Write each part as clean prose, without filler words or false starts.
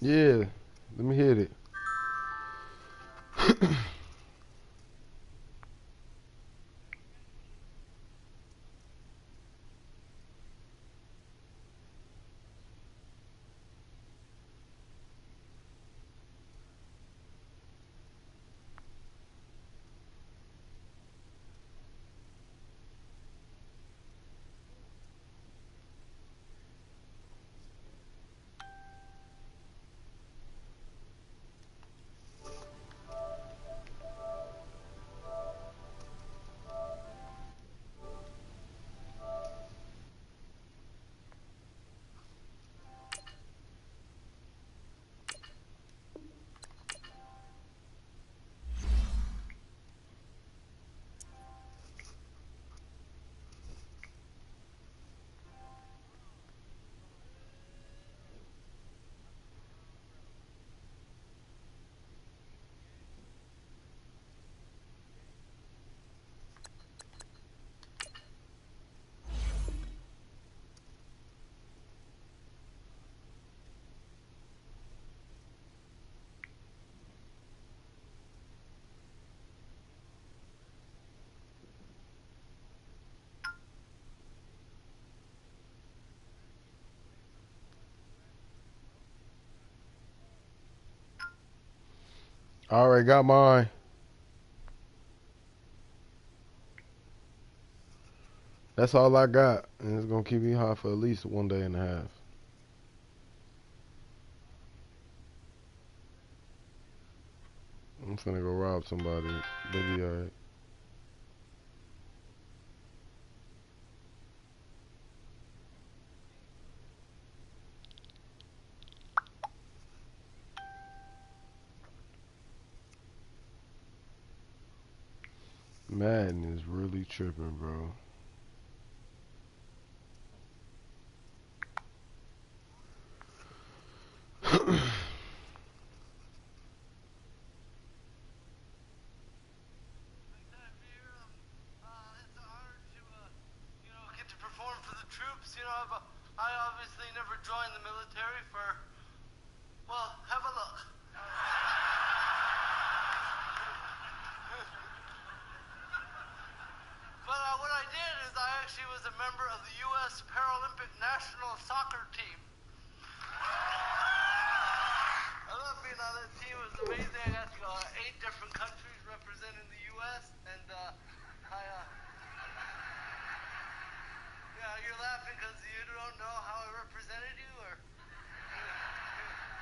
Yeah, let me hit it. I already got mine. That's all I got, and it's gonna keep me hot for at least 1.5 days. I'm finna go rob somebody. They be alright. Madden is really tripping, bro. It's an honor to, get to perform for the troops. I obviously never joined the military for, well, have a look. But what I did is I actually was a member of the U.S. Paralympic national soccer team. I love being on that team. It was amazing. I got to go 8 different countries representing the U.S. And yeah, you're laughing because you don't know how I represented you, or?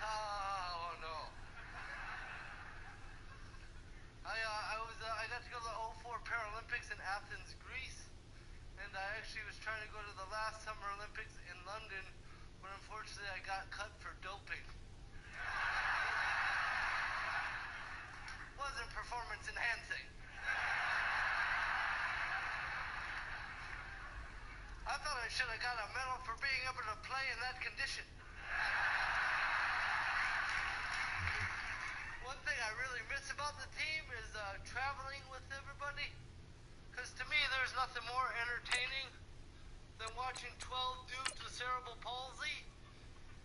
Oh no. I got to go to the '04 Paralympics in Athens, Greece, and I actually was trying to go to the last Summer Olympics in London, but unfortunately I got cut for doping. Wasn't performance enhancing. I thought I should have got a medal for being able to play in that condition. One thing I really miss about the team is traveling with everybody. Because to me, there's nothing more entertaining than watching 12 dudes with cerebral palsy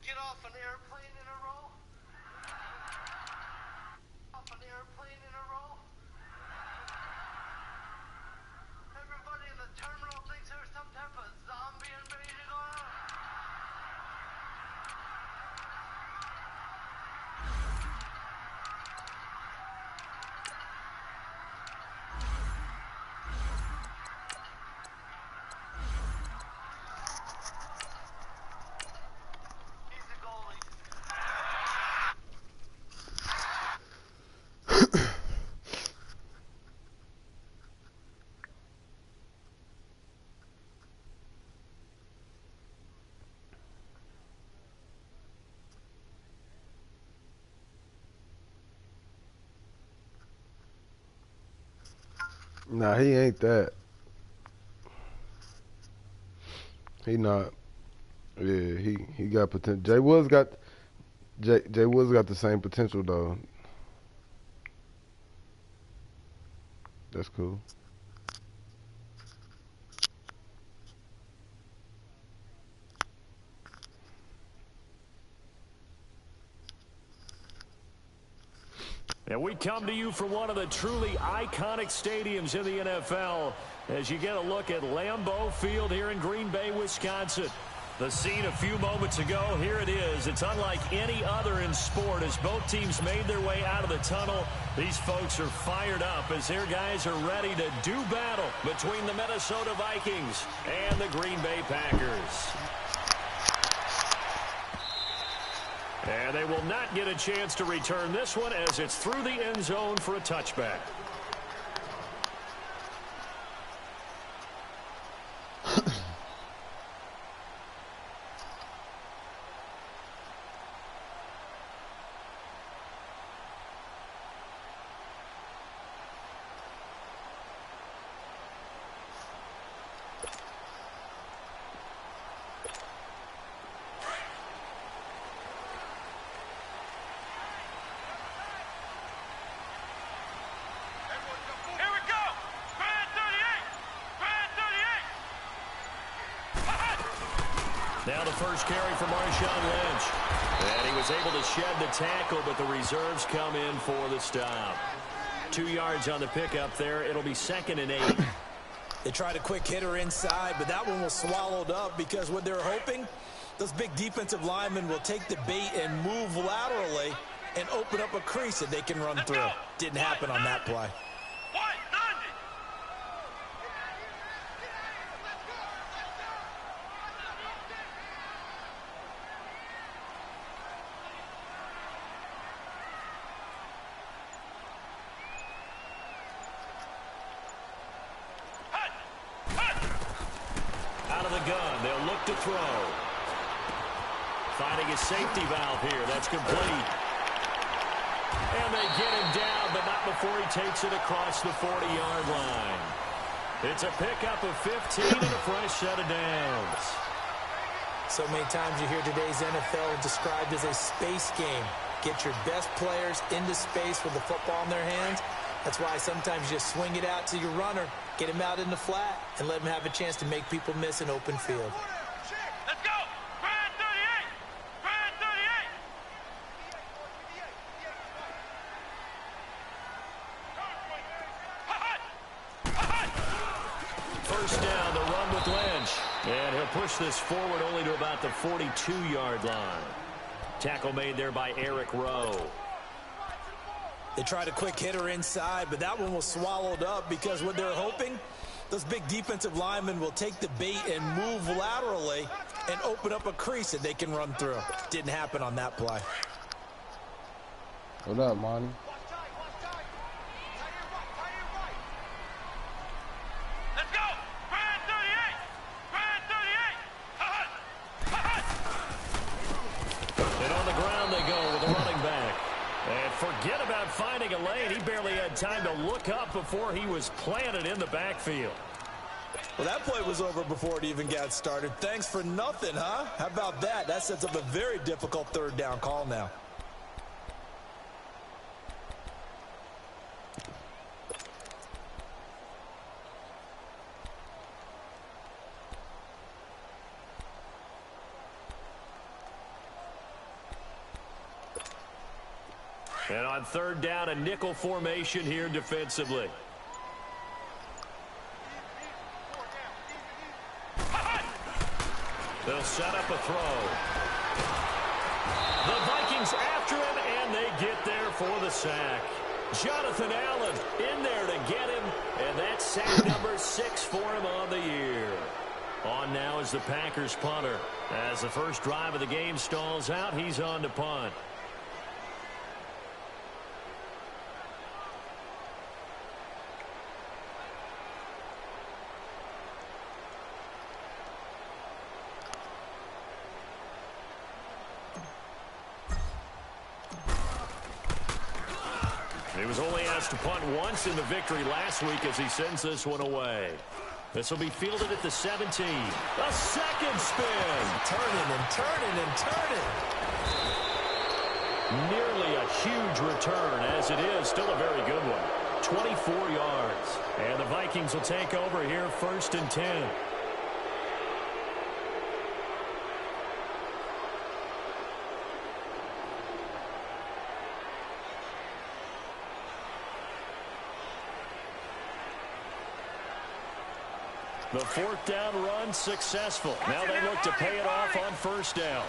get off an airplane in a row. Off an airplane in a row. Everybody in the terminal thinks there's some type of zombie invasion going on. He's the goalie. Nah, he ain't that. He not. Yeah, he got potential. Jay Woods got the same potential though. That's cool. come to you from one of the truly iconic stadiums in the NFL as you get a look at Lambeau Field here in Green Bay, Wisconsin. The scene a few moments ago, here it is. It's unlike any other in sport as both teams made their way out of the tunnel. These folks are fired up as their guys are ready to do battle between the Minnesota Vikings and the Green Bay Packers. And they will not get a chance to return this one as it's through the end zone for a touchback. Now the first carry for Marshawn Lynch. And he was able to shed the tackle, but the reserves come in for the stop. 2 yards on the pickup there. It'll be 2nd and 8. They tried a quick hitter inside, but that one was swallowed up because what they're hoping, those big defensive linemen will take the bait and move laterally and open up a crease that they can run through. Didn't happen on that play. To throw. Finding a safety valve here. That's complete. And they get him down, but not before he takes it across the 40-yard line. It's a pickup of 15 and a fresh set of downs. So many times you hear today's NFL described as a space game. Get your best players into space with the football in their hands. That's why sometimes you just swing it out to your runner, get him out in the flat, and let him have a chance to make people miss an open field. Let's go! Brad 38! Brad 38! First down, the run with Lynch. And he'll push this forward only to about the 42-yard line. Tackle made there by Eric Rowe. They tried a quick hitter inside, but that one was swallowed up because what they're hoping, those big defensive linemen will take the bait and move laterally and open up a crease that they can run through. Didn't happen on that play. What up, Monty? Let's go! Brad 38! Brad 38! And on the ground they go with a running back. And forget about finding a lane. He barely had time to look up before he was planted in the backfield. Well, that play was over before it even got started. Thanks for nothing, huh? How about that? That sets up a very difficult third down call now. And on third down, a nickel formation here defensively. They'll set up a throw. The Vikings after him, and they get there for the sack. Jonathan Allen in there to get him, and that's sack number 6 for him on the year. On now is the Packers punter. As the first drive of the game stalls out, he's on to punt. He was only asked to punt once in the victory last week as he sends this one away. This will be fielded at the 17. A second spin. Turning and turning and turning. Nearly a huge return as it is. Still a very good one. 24 yards. And the Vikings will take over here 1st and 10. The 4th down run successful. Now they look to pay it off on 1st down.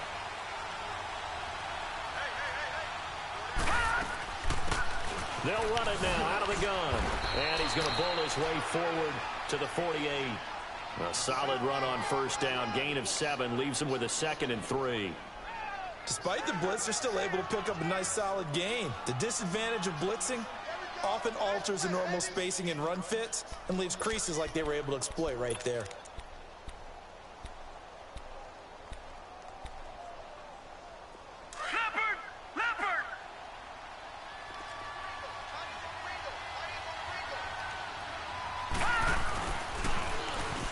They'll run it now out of the gun. And he's going to bull his way forward to the 48. A solid run on 1st down. Gain of 7 leaves him with a 2nd and 3. Despite the blitz, they're still able to pick up a nice solid gain. The disadvantage of blitzing often alters the normal spacing and run fits and leaves creases like they were able to exploit right there.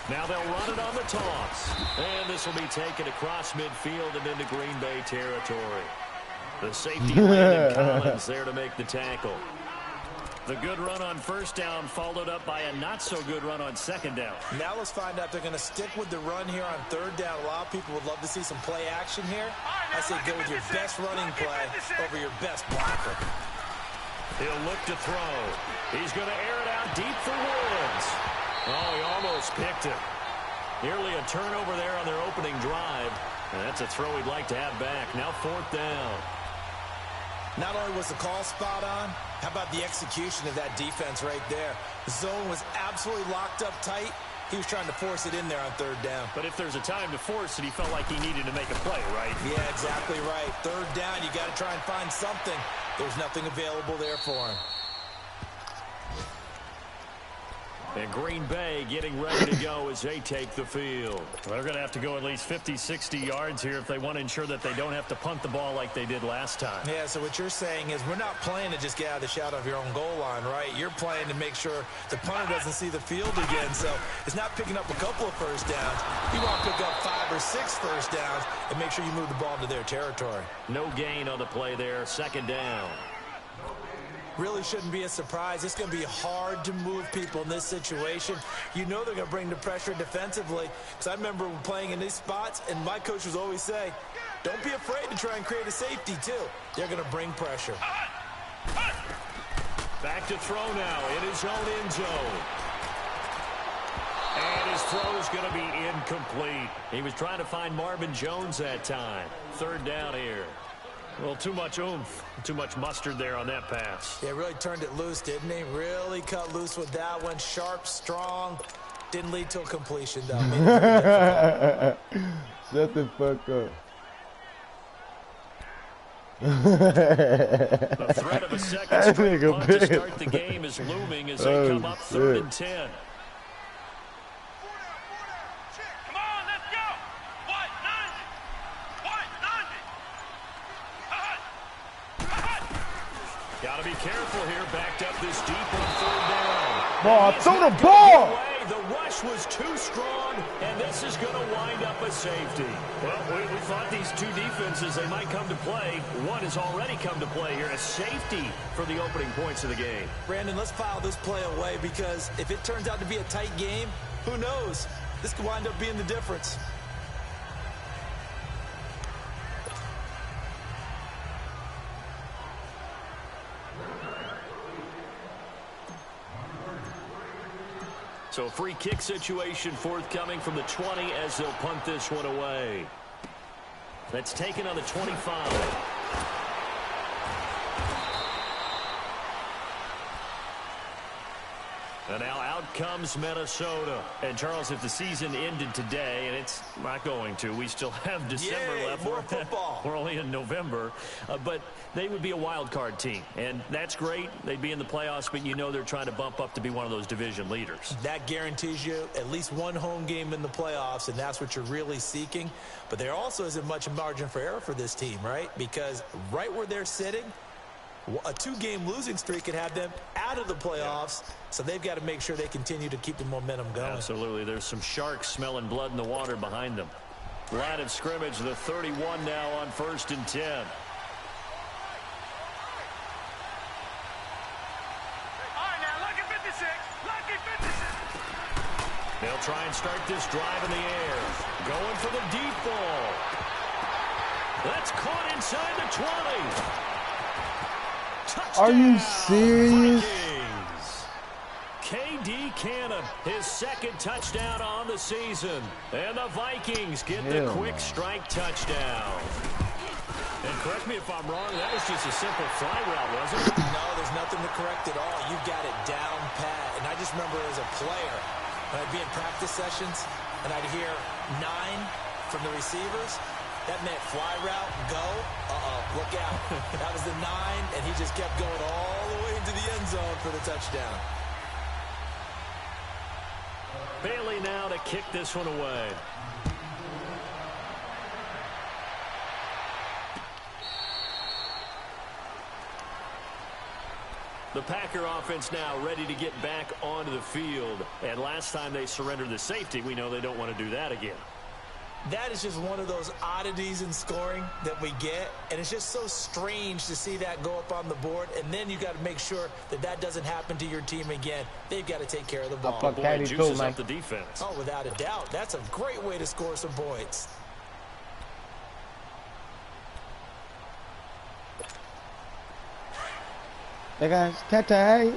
Now they'll run it on the toss. And this will be taken across midfield and into Green Bay territory. The safety Landon Collins there to make the tackle. The good run on 1st down followed up by a not-so-good run on 2nd down. Now let's find out if they're going to stick with the run here on 3rd down. A lot of people would love to see some play action here. I say go with your best running play over your best blocker. He'll look to throw. He's going to air it out deep for Woods. Oh, he almost picked it. Nearly a turnover there on their opening drive. And that's a throw he'd like to have back. Now 4th down. Not only was the call spot on, how about the execution of that defense right there? The zone was absolutely locked up tight. He was trying to force it in there on 3rd down. But if there's a time to force it, he felt like he needed to make a play, right? Yeah, exactly right. 3rd down, you got to try and find something. There's nothing available there for him. And Green Bay getting ready to go as they take the field. They're going to have to go at least 50, 60 yards here if they want to ensure that they don't have to punt the ball like they did last time. Yeah, so what you're saying is we're not playing to just get out of the shadow of your own goal line, right? You're playing to make sure the punter doesn't see the field again. So it's not picking up a couple of 1st downs. You want to pick up 5 or 6 1st downs and make sure you move the ball into their territory. No gain on the play there. 2nd down. Really shouldn't be a surprise. It's going to be hard to move people in this situation. You know they're going to bring the pressure defensively. Because I remember playing in these spots, and my coach was always say, don't be afraid to try and create a safety, too. They're going to bring pressure. Back to throw now in his own end zone. And his throw is going to be incomplete. He was trying to find Marvin Jones that time. 3rd down here. Well, too much oomph, too much mustard there on that pass. Yeah, really turned it loose, didn't he? Really cut loose with that one. Sharp, strong. Didn't lead to a completion, though. Shut the fuck up. The threat of a second straight punt to start the game is looming as they come up 3rd and 10. Got to be careful here, backed up this deep on 3rd down. Ball, throw the ball! The rush was too strong, and this is going to wind up a safety. Well, we thought these two defenses, they might come to play. One has already come to play here, a safety for the opening points of the game. Brandon, let's file this play away because if it turns out to be a tight game, who knows? This could wind up being the difference. So free kick situation forthcoming from the 20 as they'll punt this one away. That's taken on the 25. And now out comes Minnesota. And Charles, if the season ended today, and it's not going to, we still have December left. More football. We're only in November. But they would be a wild card team. And that's great. They'd be in the playoffs, but you know they're trying to bump up to be one of those division leaders. That guarantees you at least one home game in the playoffs, and that's what you're really seeking. But there also isn't much margin for error for this team, right? Because right where they're sitting, a 2-game losing streak could have them out of the playoffs, so they've got to make sure they continue to keep the momentum going. Absolutely. There's some sharks smelling blood in the water behind them. Line of scrimmage, the 31 now on 1st and 10. All right, now, lucky 56. Lucky 56. They'll try and start this drive in the air. Going for the deep ball. That's caught inside the 20. Touchdown, Are you serious? Vikings. KD Buchanan, his second touchdown on the season. And the Vikings get the quick strike touchdown. And correct me if I'm wrong, that was just a simple fly route, wasn't it? No, there's nothing to correct at all. You got it down pat. And I just remember as a player, when I'd be in practice sessions, and I'd hear 9 from the receivers, that meant fly route, go, look out. That was the 9, and he just kept going all the way into the end zone for the touchdown. Bailey now to kick this one away. The Packer offense now ready to get back onto the field. And last time they surrendered the safety, we know they don't want to do that again. That is just one of those oddities in scoring that we get. And it's just so strange to see that go up on the board. And then you got to make sure that that doesn't happen to your team again. They've got to take care of the ball. Boy, it juices up the defense. Oh, without a doubt. That's a great way to score some points. Hey guys, tatas.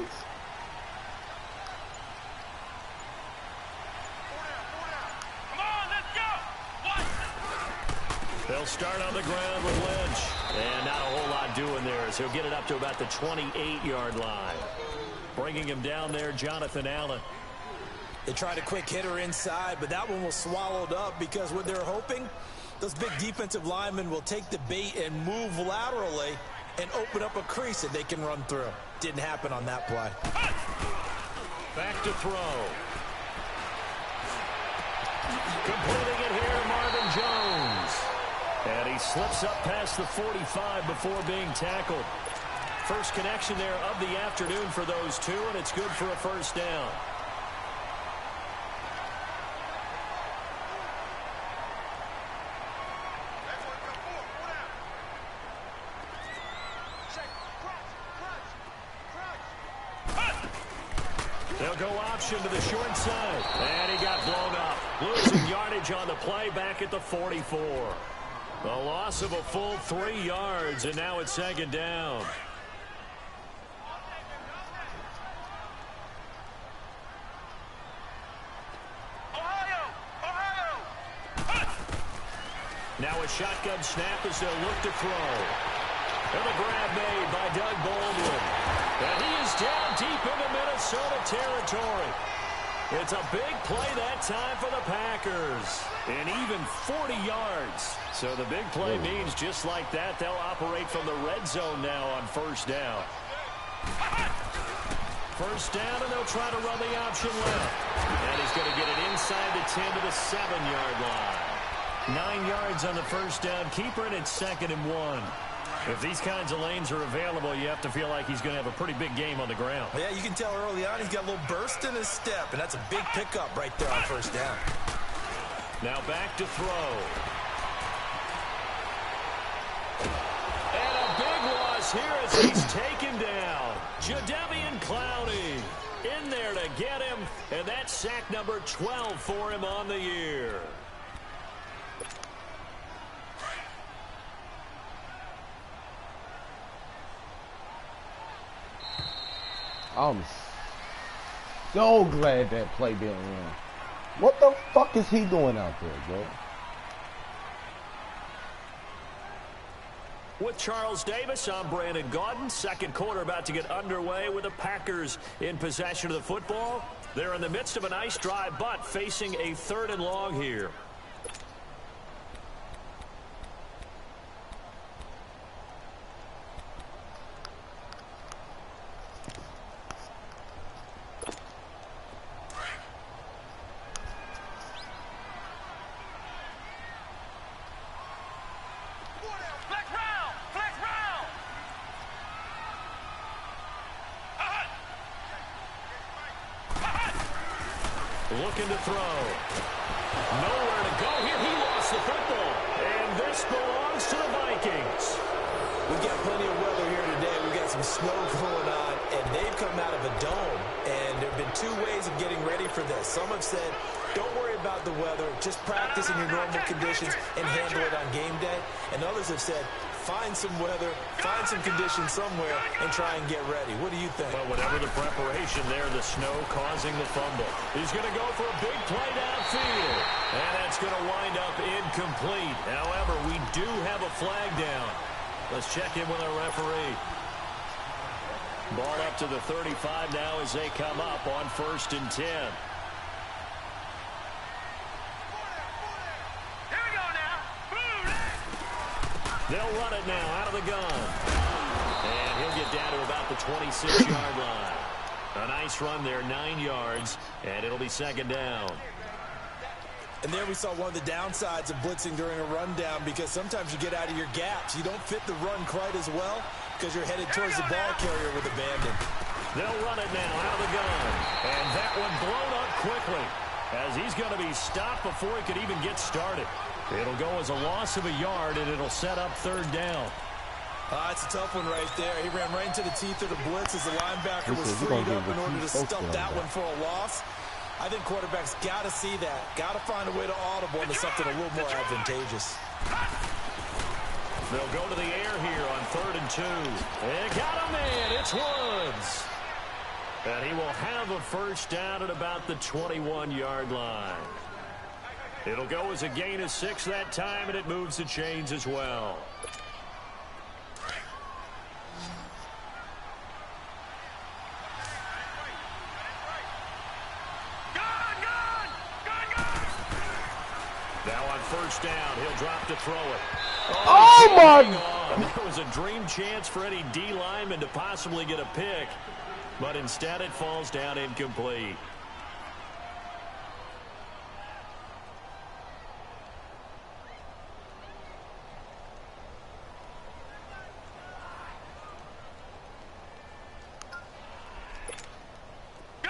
They'll start on the ground with Lynch. And not a whole lot doing there as he'll get it up to about the 28-yard line. Bringing him down there, Jonathan Allen. They tried a quick hitter inside, but that one was swallowed up because what they're hoping, those big defensive linemen will take the bait and move laterally and open up a crease that they can run through. Didn't happen on that play. Back to throw. Completing it here, Marvin Jones. And he slips up past the 45 before being tackled. First connection there of the afternoon for those two, and it's good for a first down. They'll go option to the short side. And he got blown up. Losing yardage on the play back at the 44. A loss of a full 3 yards, and now it's second down. Now a shotgun snap as they'll look to throw. And the grab made by Doug Baldwin. And he is down deep into Minnesota territory. It's a big play that time for the Packers. And even 40 yards. So the big play means just like that, they'll operate from the red zone now on first down. First down, and they'll try to run the option left. And he's going to get it inside the 10 to the 7-yard line. 9 yards on the first down keeper, and it's 2nd and 1. If these kinds of lanes are available, you have to feel like he's going to have a pretty big game on the ground. Yeah, you can tell early on he's got a little burst in his step, and that's a big pickup right there on first down. Now back to throw. And a big loss here as he's taken down. Jadeveon Clowney in there to get him, and that's sack number 12 for him on the year. I'm so glad that play didn't run. What the fuck is he doing out there, bro? With Charles Davis, I'm Brandon Gaudin. Second quarter about to get underway with the Packers in possession of the football. They're in the midst of a nice drive, but facing a 3rd and long here. Looking to throw. Nowhere to go here. He lost the football. And this belongs to the Vikings. We've got plenty of weather here today. We've got some snow going on, and they've come out of a dome. And there have been 2 ways of getting ready for this. Some have said, don't worry about the weather. Just practice in your normal conditions and handle it on game day. And others have said, find some weather, find some conditions somewhere, and try and get ready. What do you think? Well, whatever the preparation there, the snow causing the fumble. He's going to go for a big play downfield, and that's going to wind up incomplete. However, we do have a flag down. Let's check in with our referee. Ball up to the 35 now as they come up on 1st and 10. They'll run it now out of the gun. And he'll get down to about the 26-yard line. A nice run there, 9 yards, and it'll be 2nd down. And there we saw one of the downsides of blitzing during a rundown, because sometimes you get out of your gaps. You don't fit the run quite as well because you're headed towards the ball carrier with abandon. They'll run it now out of the gun. And that one blown up quickly as he's going to be stopped before he could even get started. It'll go as a loss of a yard, and it'll set up 3rd down. It's a tough one right there. He ran right into the teeth of the blitz as the linebacker was freed up in order to stuff that one for a loss. I think quarterbacks got to see that. Got to find a way to audible into something a little more advantageous. They'll go to the air here on 3rd and 2. They got a man. It's Woods. And he will have a 1st down at about the 21-yard line. It'll go as a gain of 6 that time, and it moves the chains as well. Now on 1st down, he'll drop to throw it. Oh my! That was a dream chance for any D lineman to possibly get a pick, but instead it falls down incomplete.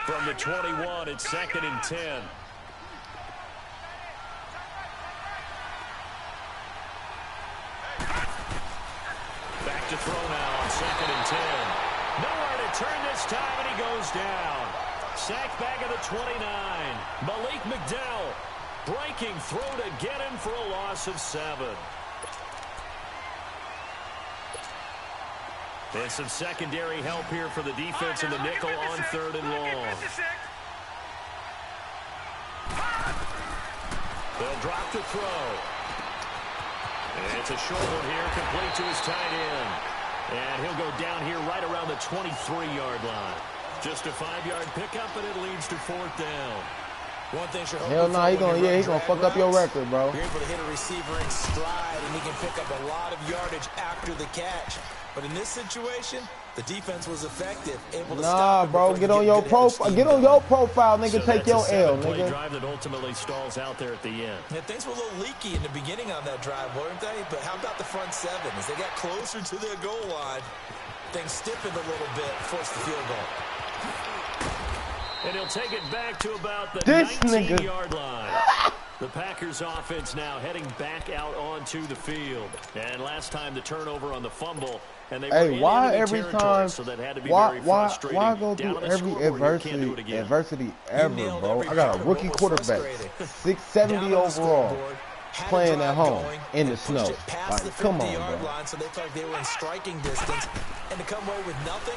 From the 21, it's 2nd and 10. Back to throw now on 2nd and 10. Nowhere to turn this time, and he goes down. Sacked back at the 29. Malik McDowell breaking through to get him for a loss of 7. And some secondary help here for the defense in the nickel on 3rd and long. They'll drop to throw. And it's a short one here, complete to his tight end. And he'll go down here right around the 23-yard line. Just a 5-yard pickup, and it leads to 4th down. One thing sure. Hell no, he's gonna fuck up your record, bro. You're able to hit a receiver in stride, and he can pick up a lot of yardage after the catch. But in this situation, the defense was effective, able to stop. Nah, bro, get on your profile. Get on your profile, nigga. So take your L, nigga. Drive that ultimately stalls out there at the end. Yeah, things were a little leaky in the beginning on that drive, weren't they? But how about the front 7? As they got closer to their goal line, things stiffened a little bit, forced the field goal. And he'll take it back to about the 19-yard line. The Packers offense now heading back out onto the field. And last time the turnover on the fumble. And they were why every time? So that had to be why very frustrating. Why go through every adversity ever, bro? I got a rookie quarterback, 670 overall, playing at home in the snow. Like, come on, bro. So they felt like they were in striking distance, and to come away with nothing,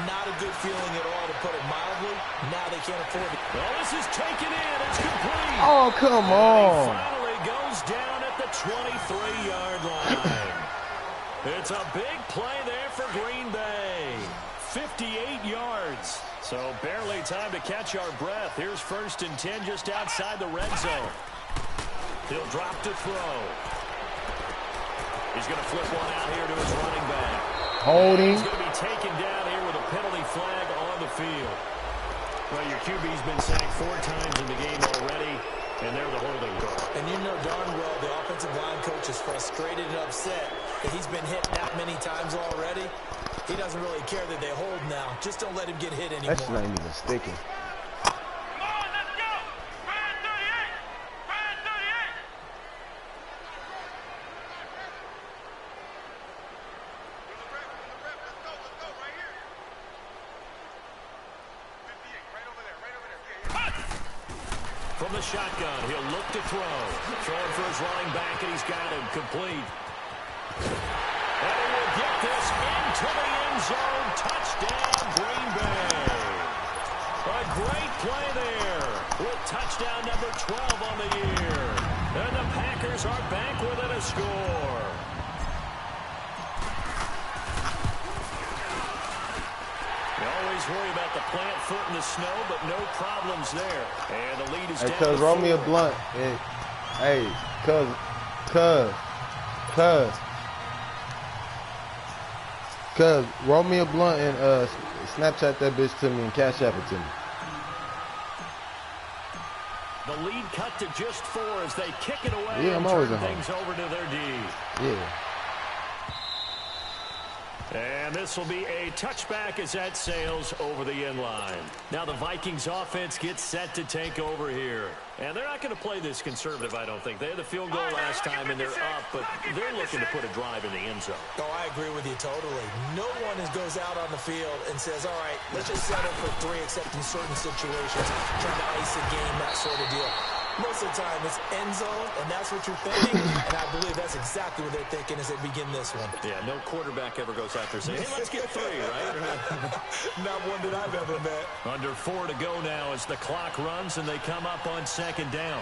not a good feeling at all, to put it mildly. Now they can't afford it. Well, this is taken in. It's complete. Oh, come on. And he finally goes down at the 23-yard line. It's a big play there for Green Bay. 58 yards. So barely time to catch our breath. Here's 1st and 10 just outside the red zone. He'll drop to throw. He's going to flip one out here to his running back. Holding. He's going to be taken down here with a penalty flag on the field. Well, your QB's been sacked 4 times in the game already, and they're the holding call. And you know darn well the offensive line coach is frustrated and upset that he's been hit that many times already. He doesn't really care that they hold now. Just don't let him get hit anymore. That shit ain't even sticking. From the shotgun, he'll look to throw. Throwing for his running back, and he's got him complete. to the end zone. Touchdown, Green Bay. A great play there with touchdown number 12 on the year. And the Packers are back within a score. You always worry about the plant foot in the snow, but no problems there. And the lead is down. Cuz, roll me a blunt. Hey, cuz. Roll me a blunt and Snapchat that bitch to me and Cash App it to me. The lead cut to just 4 as they kick it away. Yeah, I'm always at home. Things over to their D. Yeah. And this will be a touchback as that sails over the end line. Now the Vikings offense gets set to take over here. And they're not going to play this conservative, I don't think. They had the field goal last time, and they're up, but they're looking to put a drive in the end zone. Oh, I agree with you totally. No one goes out on the field and says, all right, let's just settle for 3, except in certain situations, trying to ice a game, that sort of deal. Most of the time, it's end zone, and that's what you're thinking, and I believe that's exactly what they're thinking as they begin this one. Yeah, no quarterback ever goes out there saying, hey, let's get 3, right? Not one that I've ever met. Under 4 to go now as the clock runs, and they come up on 2nd down.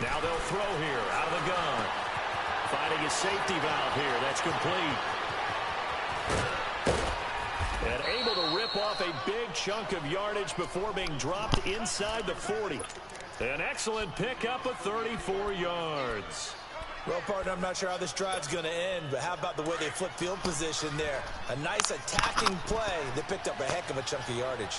Now they'll throw here, out of the gun. Finding a safety valve here, that's complete. And able to rip off a big chunk of yardage before being dropped inside the 40. An excellent pickup of 34 yards. Well, partner, I'm not sure how this drive's going to end, but how about the way they flip field position there? A nice attacking play that picked up a heck of a chunk of yardage.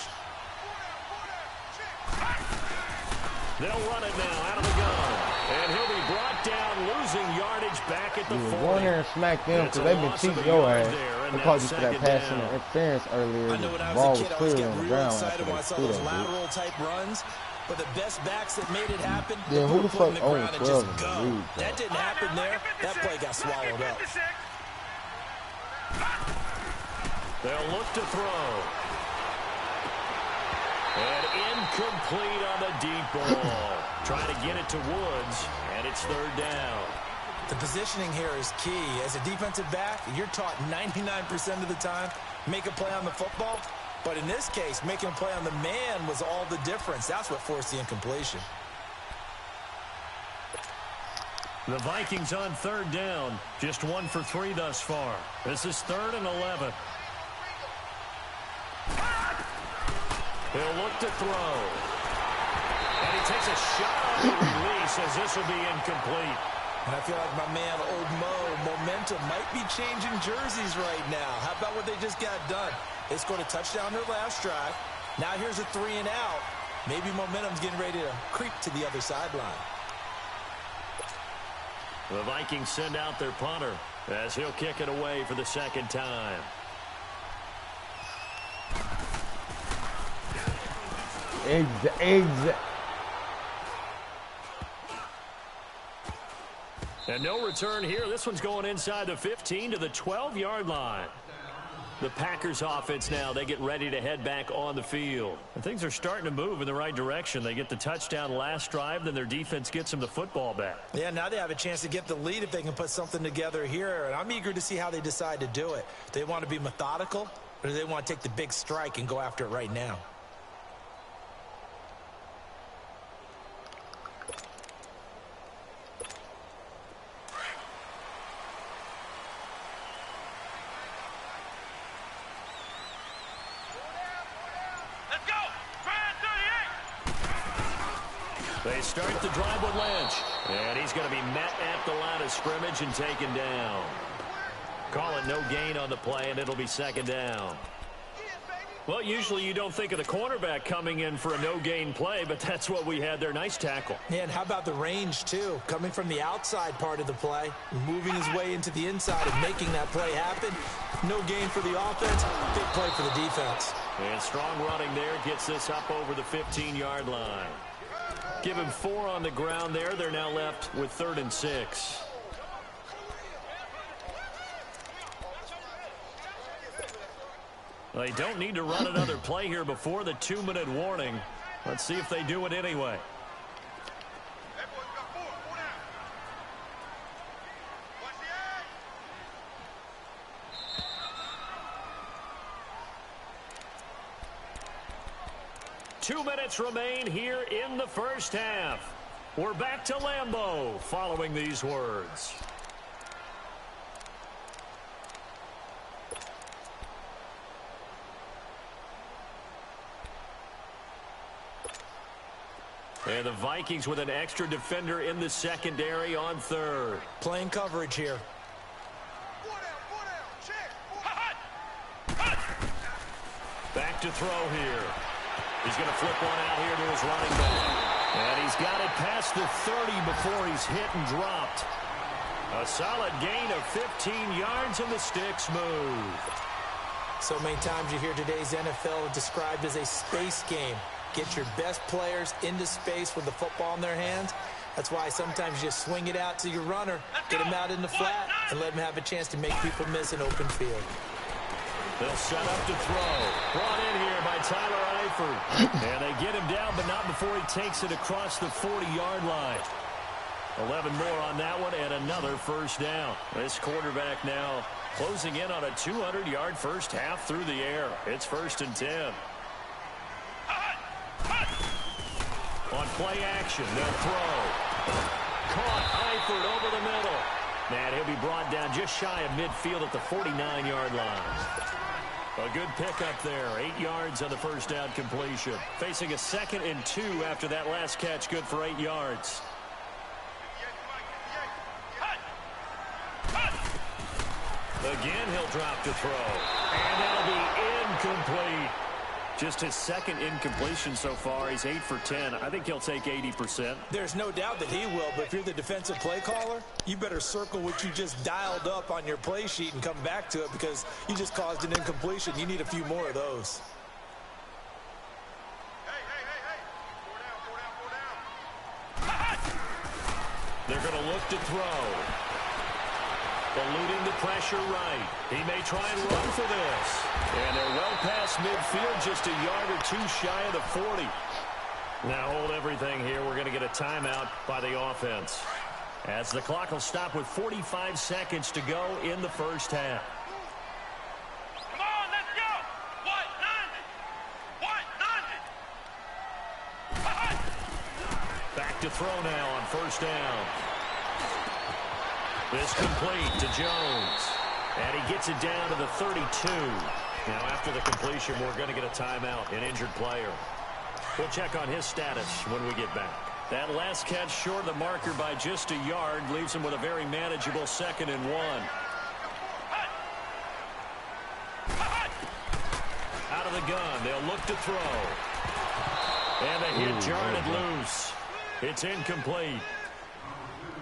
They'll run it now out of the gun. And he'll be brought down, losing yardage back at the 40. Go in there and smack them because they've been cheating your ass. They called you for that passing interference earlier. I know when I The was ball a kid, I was was clearly getting on the real ground excited when I saw those dude. lateral type runs. But the best backs that made it happen, Yeah, who the fuck the owns ground and 12 just in the go. league, bro? That didn't happen there. That play got swallowed up. They'll look to throw. And incomplete on the deep ball. Trying to get it to Woods, and it's 3rd down. The positioning here is key. As a defensive back, you're taught 99% of the time, make a play on the football. But in this case, making a play on the man was all the difference. That's what forced the incompletion. The Vikings on 3rd down. Just 1 for 3 thus far. This is 3rd and 11. He'll look to throw. And he takes a shot on the release as this will be incomplete. And I feel like my man, Old Mo, momentum might be changing jerseys right now. How about what they just got done? They scored a touchdown their last drive. Now here's a 3 and out. Maybe momentum's getting ready to creep to the other sideline. The Vikings send out their punter as he'll kick it away for the 2nd time. And no return here. This one's going inside the 15 to the 12-yard line. The Packers offense now, they get ready to head back on the field. And things are starting to move in the right direction. They get the touchdown last drive, then their defense gets them the football back. Yeah, now they have a chance to get the lead if they can put something together here. And I'm eager to see how they decide to do it. Do they want to be methodical, or do they want to take the big strike and go after it right now? They start the drive with Lynch. And he's going to be met at the line of scrimmage and taken down. Call it no gain on the play, and it'll be 2nd down. Well, usually you don't think of the cornerback coming in for a no-gain play, but that's what we had there. Nice tackle. Yeah, and how about the range, too? Coming from the outside part of the play, moving his way into the inside and making that play happen. No gain for the offense, big play for the defense. And strong running there gets this up over the 15-yard line. Give him 4 on the ground there. They're now left with 3rd and 6. They don't need to run another play here before the 2-minute warning. Let's see if they do it anyway. 2 minutes remain here in the first half. We're back to Lambeau following these words. And the Vikings with an extra defender in the secondary on third. Playing coverage here. Back to throw here. He's going to flip one out here to his running back. And he's got it past the 30 before he's hit and dropped. A solid gain of 15 yards and the sticks move. So many times you hear today's NFL described as a space game. Get your best players into space with the football in their hands. That's why sometimes you swing it out to your runner, get him out in the flat, and let him have a chance to make people miss an open field. They'll set up to throw. Brought in here by Tyler Eifert. And they get him down, but not before he takes it across the 40-yard line. 11 more on that one and another first down. This quarterback now closing in on a 200-yard first half through the air. It's 1st and 10. On play action, they'll throw. Caught Eifert over the middle. And he'll be brought down just shy of midfield at the 49-yard line. A good pickup there. 8 yards on the first down completion. Facing a 2nd and 2 after that last catch. Good for 8 yards. Again, he'll drop to throw. And that'll be incomplete. Just his 2nd incompletion so far. He's 8 for 10. I think he'll take 80%. There's no doubt that he will, but if you're the defensive play caller, you better circle what you just dialed up on your play sheet and come back to it because you just caused an incompletion. You need a few more of those. They're going to look to throw. Eluding the pressure right. He may try and run for this. And they're well past midfield, just a yard or two shy of the 40. Now hold everything here. We're going to get a timeout by the offense, as the clock will stop with 45 seconds to go in the first half. Come on, let's go! Back to throw now on first down. This complete to Jones. And he gets it down to the 32. Now after the completion, we're going to get a timeout, an injured player. We'll check on his status when we get back. That last catch short of the marker by just a yard leaves him with a very manageable 2nd and 1. Out of the gun, they'll look to throw. And they hit Jarned loose. It's incomplete.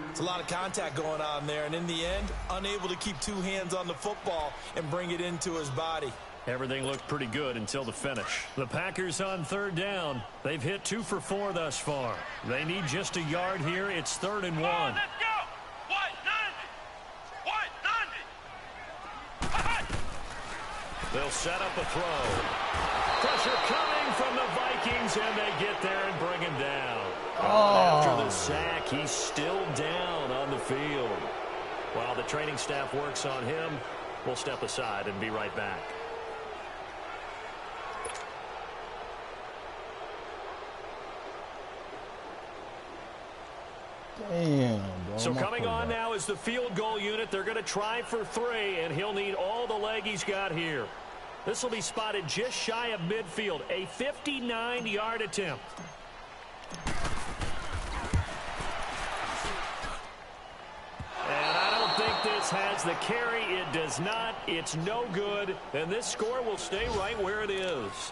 It's a lot of contact going on there, and in the end, unable to keep two hands on the football and bring it into his body. Everything looked pretty good until the finish. The Packers on 3rd down. They've hit 2 for 4 thus far. They need just a yard here. It's 3rd and 1. Let's go! They'll set up a throw. Pressure coming from the Vikings, and they get there and bring him down. After the sack, he's still down on the field. While the training staff works on him, we'll step aside and be right back. Damn, bro. So coming on now is the field goal unit. They're going to try for 3, and he'll need all the leg he's got here. This will be spotted just shy of midfield. A 59-yard attempt. And I don't think this has the carry. It does not. It's no good. And this score will stay right where it is.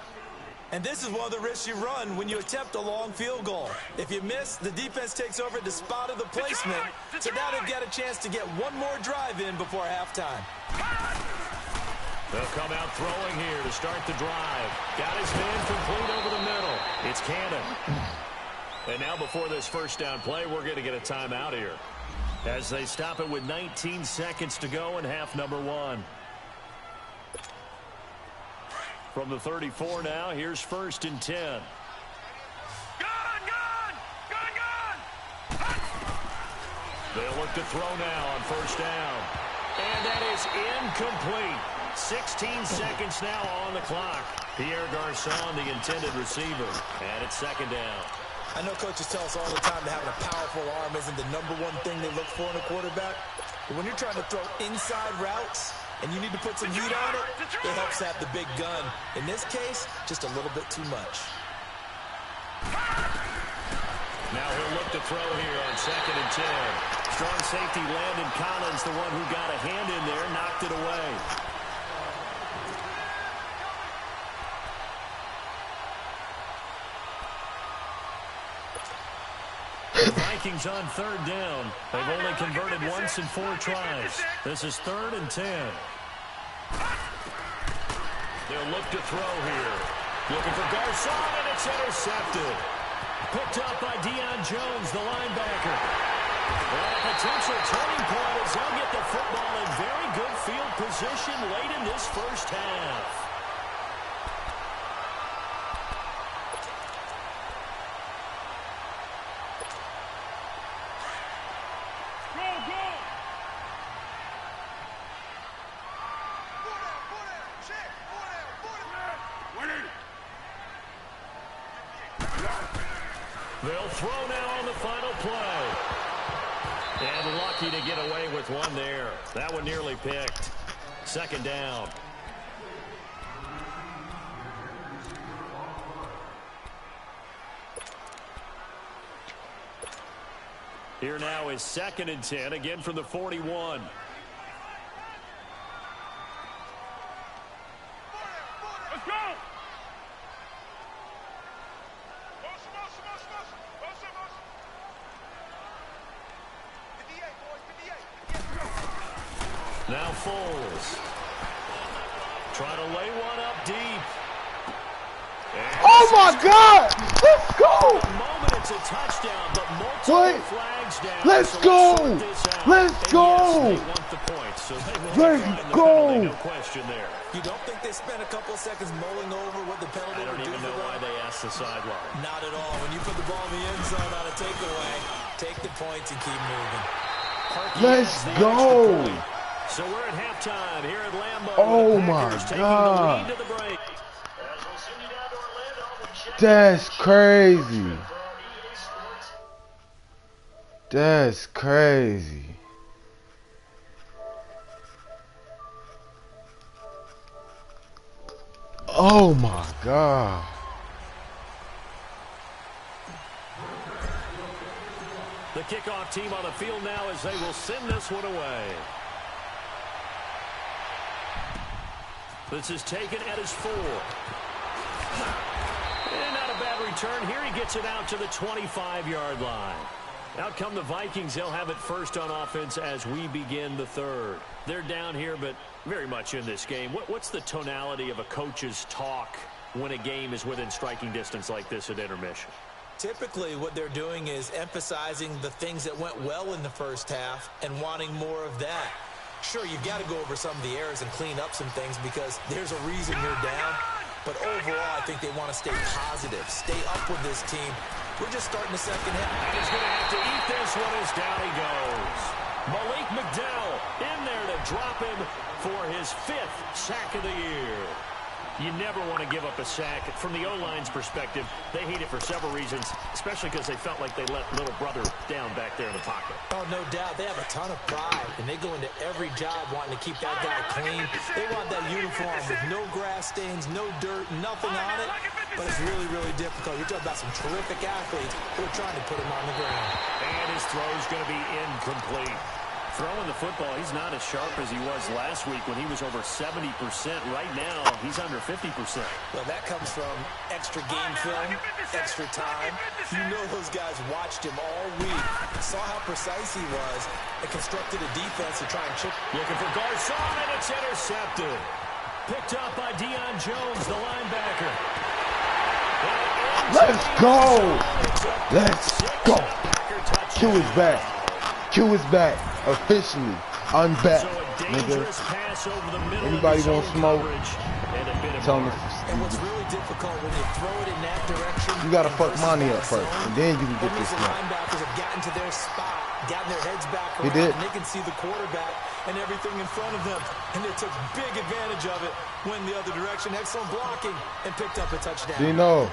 And this is one of the risks you run when you attempt a long field goal. If you miss, the defense takes over at the spot of the placement. So now they've got a chance to get one more drive in before halftime. They'll come out throwing here to start the drive. Got his man complete over the middle. It's Cannon. And now before this first down play, we're going to get a timeout here, as they stop it with 19 seconds to go in half number 1. From the 34 now, here's 1st and 10. They'll look to throw now on first down. And that is incomplete. 16 seconds now on the clock. Pierre Garçon, the intended receiver. And it's second down. I know coaches tell us all the time that having a powerful arm isn't the #1 thing they look for in a quarterback. But when you're trying to throw inside routes and you need to put some heat on it, it helps have the big gun. In this case, just a little bit too much. Now he'll look to throw here on 2nd and 10. Strong safety Landon Collins, the one who got a hand in there, knocked it away. The Vikings on 3rd down. They've only converted once in 4 tries. This is 3rd and 10. They'll look to throw here. Looking for Garçon, and it's intercepted. Picked up by Deion Jones, the linebacker. Well, a potential turning point as they'll get the football in very good field position late in this first half. They'll throw now on the final play. And lucky to get away with one there. That one nearly picked. 2nd down. Here now is 2nd and 10, again from the 41. Let's go! Now Foles. Trying to lay one up deep. And oh my God! Let's go! Moment it's a touchdown, but multiple flags down. Let's so go! Let's and go! Yes, they want the points, so they will Let's find the go! penalty, no question there. You don't think they spent a couple of seconds mulling over what the penalty I don't would do even know for why them? they asked the sideline. Not at all. When you put the ball in the end zone on a takeaway, take the points and keep moving. Harkey Let's has the go! extra point. So we're at halftime here at Lambeau. Oh with the my Packers taking God. the lead to the break. That's crazy. That's crazy. Oh my God. The kickoff team on the field now as they will send this one away. This is taken at his 4. And not a bad return. Here he gets it out to the 25-yard line. Out come the Vikings. They'll have it first on offense as we begin the 3rd. They're down here, but very much in this game. What's the tonality of a coach's talk when a game is within striking distance like this at intermission? Typically, what they're doing is emphasizing the things that went well in the first half and wanting more of that. Sure, you've got to go over some of the errors and clean up some things because there's a reason you're down. But overall, I think they want to stay positive, stay up with this team. We're just starting the second half. And he's going to have to eat this one as down he goes. Malik McDowell in there to drop him for his 5th sack of the year. You never want to give up a sack. From the O-line's perspective, they hate it for several reasons, especially because they felt like they let little brother down back there in the pocket. Oh, no doubt. They have a ton of pride, and they go into every job wanting to keep that guy clean. They want that uniform with no grass stains, no dirt, nothing on it. But it's really, really difficult. You're talking about some terrific athletes who are trying to put him on the ground. And his throw's going to be incomplete. Throwing the football, he's not as sharp as he was last week when he was over 70%. Right now, he's under 50%. Well, that comes from extra game film, extra time. You know those guys watched him all week, saw how precise he was, and constructed a defense to try and chip. Looking for Garçon, and it's intercepted. Picked up by Deion Jones, the linebacker. Let's go! Let's go! Q is back. Q is back. Officially. I'm back, nigga. Anybody want smoke? bit of Telling mark. And what's really difficult when you throw it in that direction, you gotta fuck money up first, and then you can get this the snap. linebackers have gotten to their spot, gotten their heads back He around, did. and they can see the quarterback and everything in front of them. And they took big advantage of it, went the other direction, excellent blocking, and picked up a touchdown. Dino.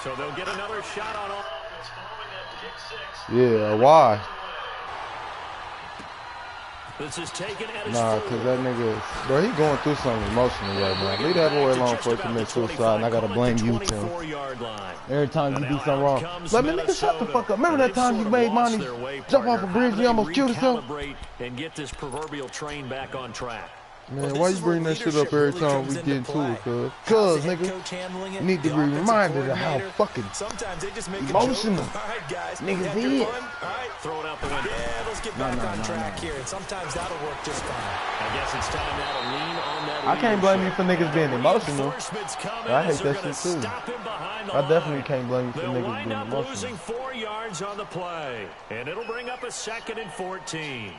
So they'll get another shot on offense following that pick six. Yeah, why? This is taken at his Nah, cause that nigga, bro, he going through something emotionally right now. Leave that boy alone before he commits suicide, and I gotta blame you, Tim. Every time you do something wrong, let me nigga shut the fuck up. Remember that time you made money jump off a bridge and you almost killed yourself? And get this proverbial train back on track. Man, why you bring that shit up every time we get into it, cuz? Cuz, nigga, you need to be reminded of how fucking emotional niggas is. Throw it out the window. Yeah, let's get back on track here, and sometimes that'll work just fine. I guess it's time now to lean on that. I can't blame you for niggas being emotional. I hate that shit too. I definitely can't blame you for They'll niggas wind being up emotional. losing 4 yards on the play, and it'll bring up a 2nd and 14.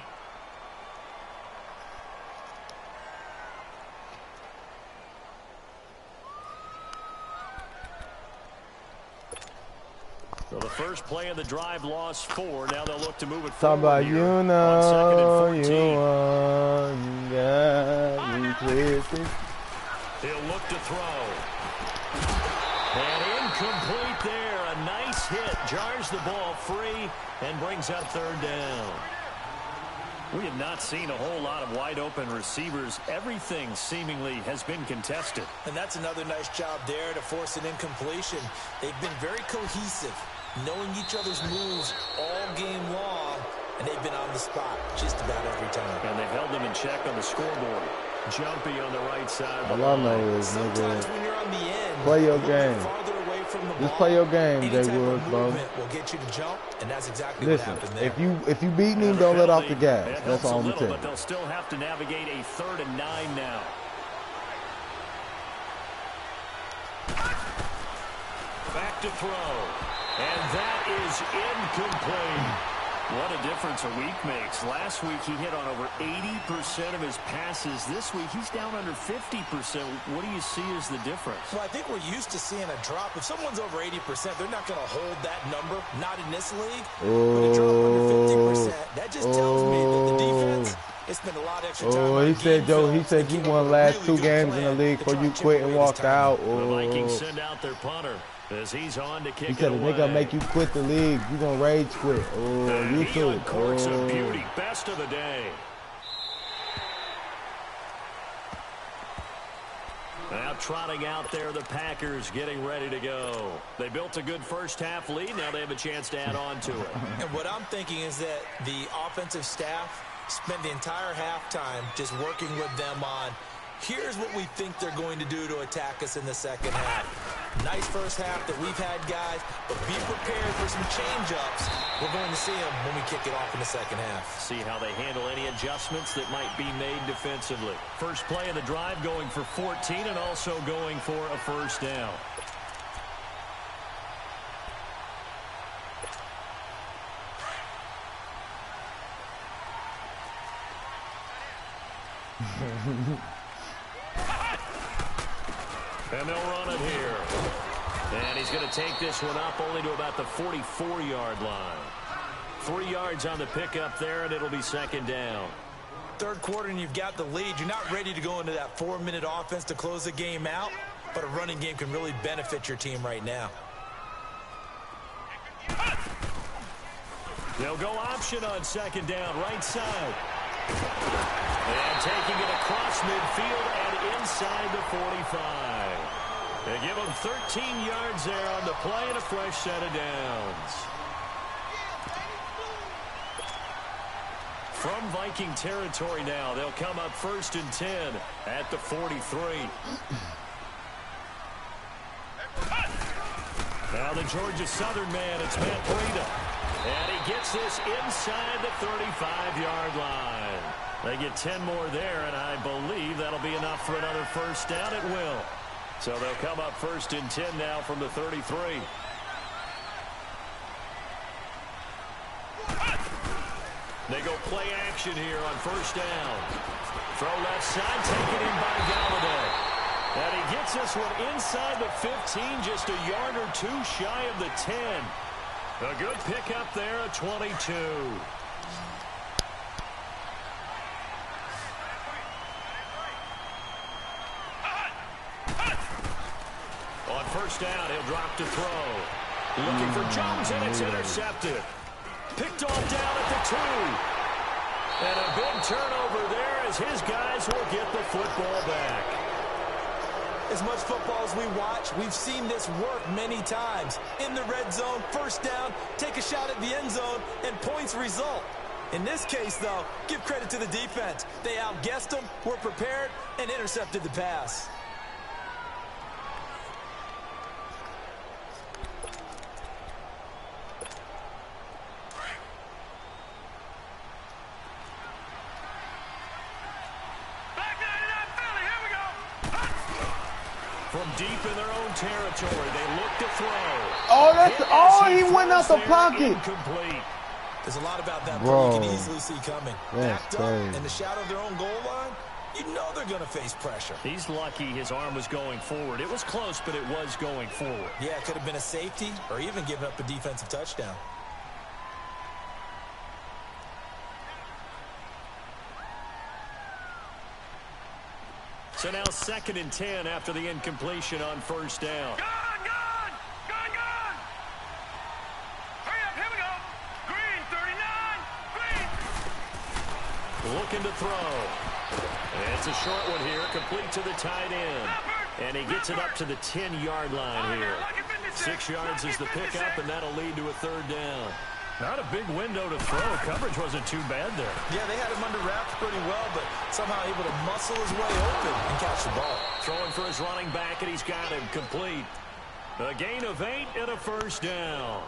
So the first play of the drive lost 4. Now they'll look to move it Talk forward about here you on know 2nd and you 14. want, you got me twisted. He'll look to throw. And incomplete there. A nice hit. Jars the ball free and brings up 3rd down. We have not seen a whole lot of wide-open receivers. Everything seemingly has been contested. And that's another nice job there to force an incompletion. They've been very cohesive, knowing each other's moves all game long, and they've been on the spot just about every time. And they've held them in check on the scoreboard. Jumpy on the right side. All I know is, Sometimes nigga, when you're on the end, play your a little bit game. farther away from the Just ball, play your game, any Jay type of Woods, bro. movement will get you to jump, and that's exactly Listen, what happened there. if you beating him, don't let off the gas. That That's helps all a I'm little, telling but you. they'll still have to navigate a 3rd and 9 now. Back to throw. And that is incomplete. What a difference a week makes. Last week he hit on over 80% of his passes. This week he's down under 50%. What do you see as the difference? Well, I think we're used to seeing a drop. If someone's over 80%, they're not going to hold that number. Not in this league. But a drop under 50%, that just tells me that the defense has spent a lot of extra time on He said, game Joe, film he said and you came won up with the a last really 2 good games in the plan league to before try you and chip quit away and this walked time. out. The Vikings send out their punter as he's on to kick He it said a away. nigga make you quit the league, you gonna rage quit. Oh, you He too. uncorks a beauty. Best of the day. Now trotting out there, the Packers getting ready to go. They built a good first half lead. Now they have a chance to add on to it. And what I'm thinking is that the offensive staff spent the entire halftime just working with them on, here's what we think they're going to do to attack us in the second half. Nice first half that we've had, guys, but be prepared for some change-ups. We're going to see them when we kick it off in the second half. See how they handle any adjustments that might be made defensively. First play of the drive going for 14 and also going for a first down. And they'll run it here. And he's going to take this one up only to about the 44-yard line. 3 yards on the pickup there, and it'll be second down. Third quarter, and you've got the lead. You're not ready to go into that 4-minute offense to close the game out, but a running game can really benefit your team right now. They'll go option on second down, right side. And taking it across midfield and inside the 45. They give them 13 yards there on the play and a fresh set of downs. From Viking territory now, they'll come up 1st and 10 at the 43. Now the Georgia Southern man, it's Matt Breida. And he gets this inside the 35-yard line. They get 10 more there, and I believe that'll be enough for another first down. It will. So they'll come up 1st and 10 now from the 33. They go play action here on first down. Throw left side, taken in by Galladay. And he gets this one inside the 15, just a yard or two shy of the 10. A good pickup there at 22. On first down, he'll drop to throw. Looking for Jones, and it's intercepted. Picked off down at the 2. And a big turnover there as his guys will get the football back. As much football as we watch, we've seen this work many times. In the red zone, first down, take a shot at the end zone, and points result. In this case, though, give credit to the defense. They outguessed them, were prepared, and intercepted the pass. From deep in their own territory, they look to throw. Oh, he went out the pocket. Incomplete. There's a lot about that Bro, play you can easily see coming. That's Backed up crazy. in the shadow of their own goal line, you know they're going to face pressure. He's lucky his arm was going forward. It was close, but it was going forward. Yeah, it could have been a safety or even given up a defensive touchdown. So now 2nd and 10 after the incompletion on first down. Gone! Hurry up, here we go! Green, 39! Green! Looking to throw. And it's a short one here, complete to the tight end. And he gets it up to the 10-yard line here. 6 yards is the pickup, and that'll lead to a 3rd down. Not a big window to throw. Coverage wasn't too bad there. Yeah, they had him under wraps pretty well, but somehow able to muscle his way open and catch the ball. Throwing for his running back, and he's got him complete. A gain of 8 and a 1st down.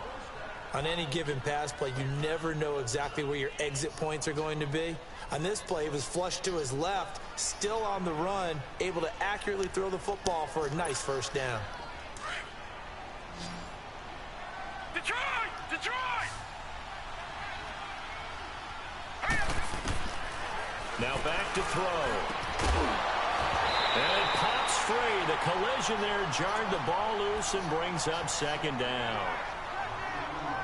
On any given pass play, you never know exactly where your exit points are going to be. On this play, it was flushed to his left, still on the run, able to accurately throw the football for a nice 1st down. Detroit! Now back to throw. And it pops free. The collision there jarred the ball loose and brings up 2nd down.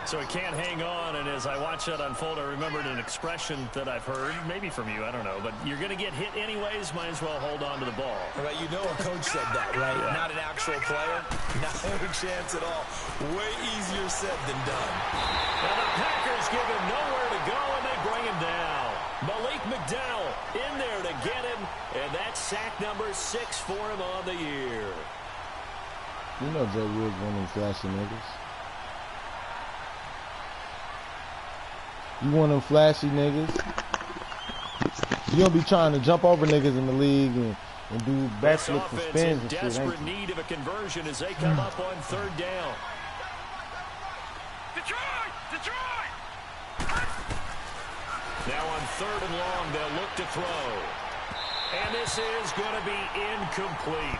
So he can't hang on, and as I watched that unfold, I remembered an expression that I've heard, maybe from you, I don't know, but you're going to get hit anyways, might as well hold on to the ball. Right, you know a coach said that, right? Yeah. Not an actual player. Not a chance at all. Way easier said than done. Now the Packers give him nowhere to go, and they bring him down. Malik McDowell in there to get him, and that's sack number 6 for him on the year. You know Jay Woods one of them flashy niggas. You one of them flashy niggas. You don't be trying to jump over niggas in the league and do backflips and spins and shit. Desperate need of a conversion as they come up on 3rd down. Detroit! Now on 3rd and long, they'll look to throw. And this is going to be incomplete.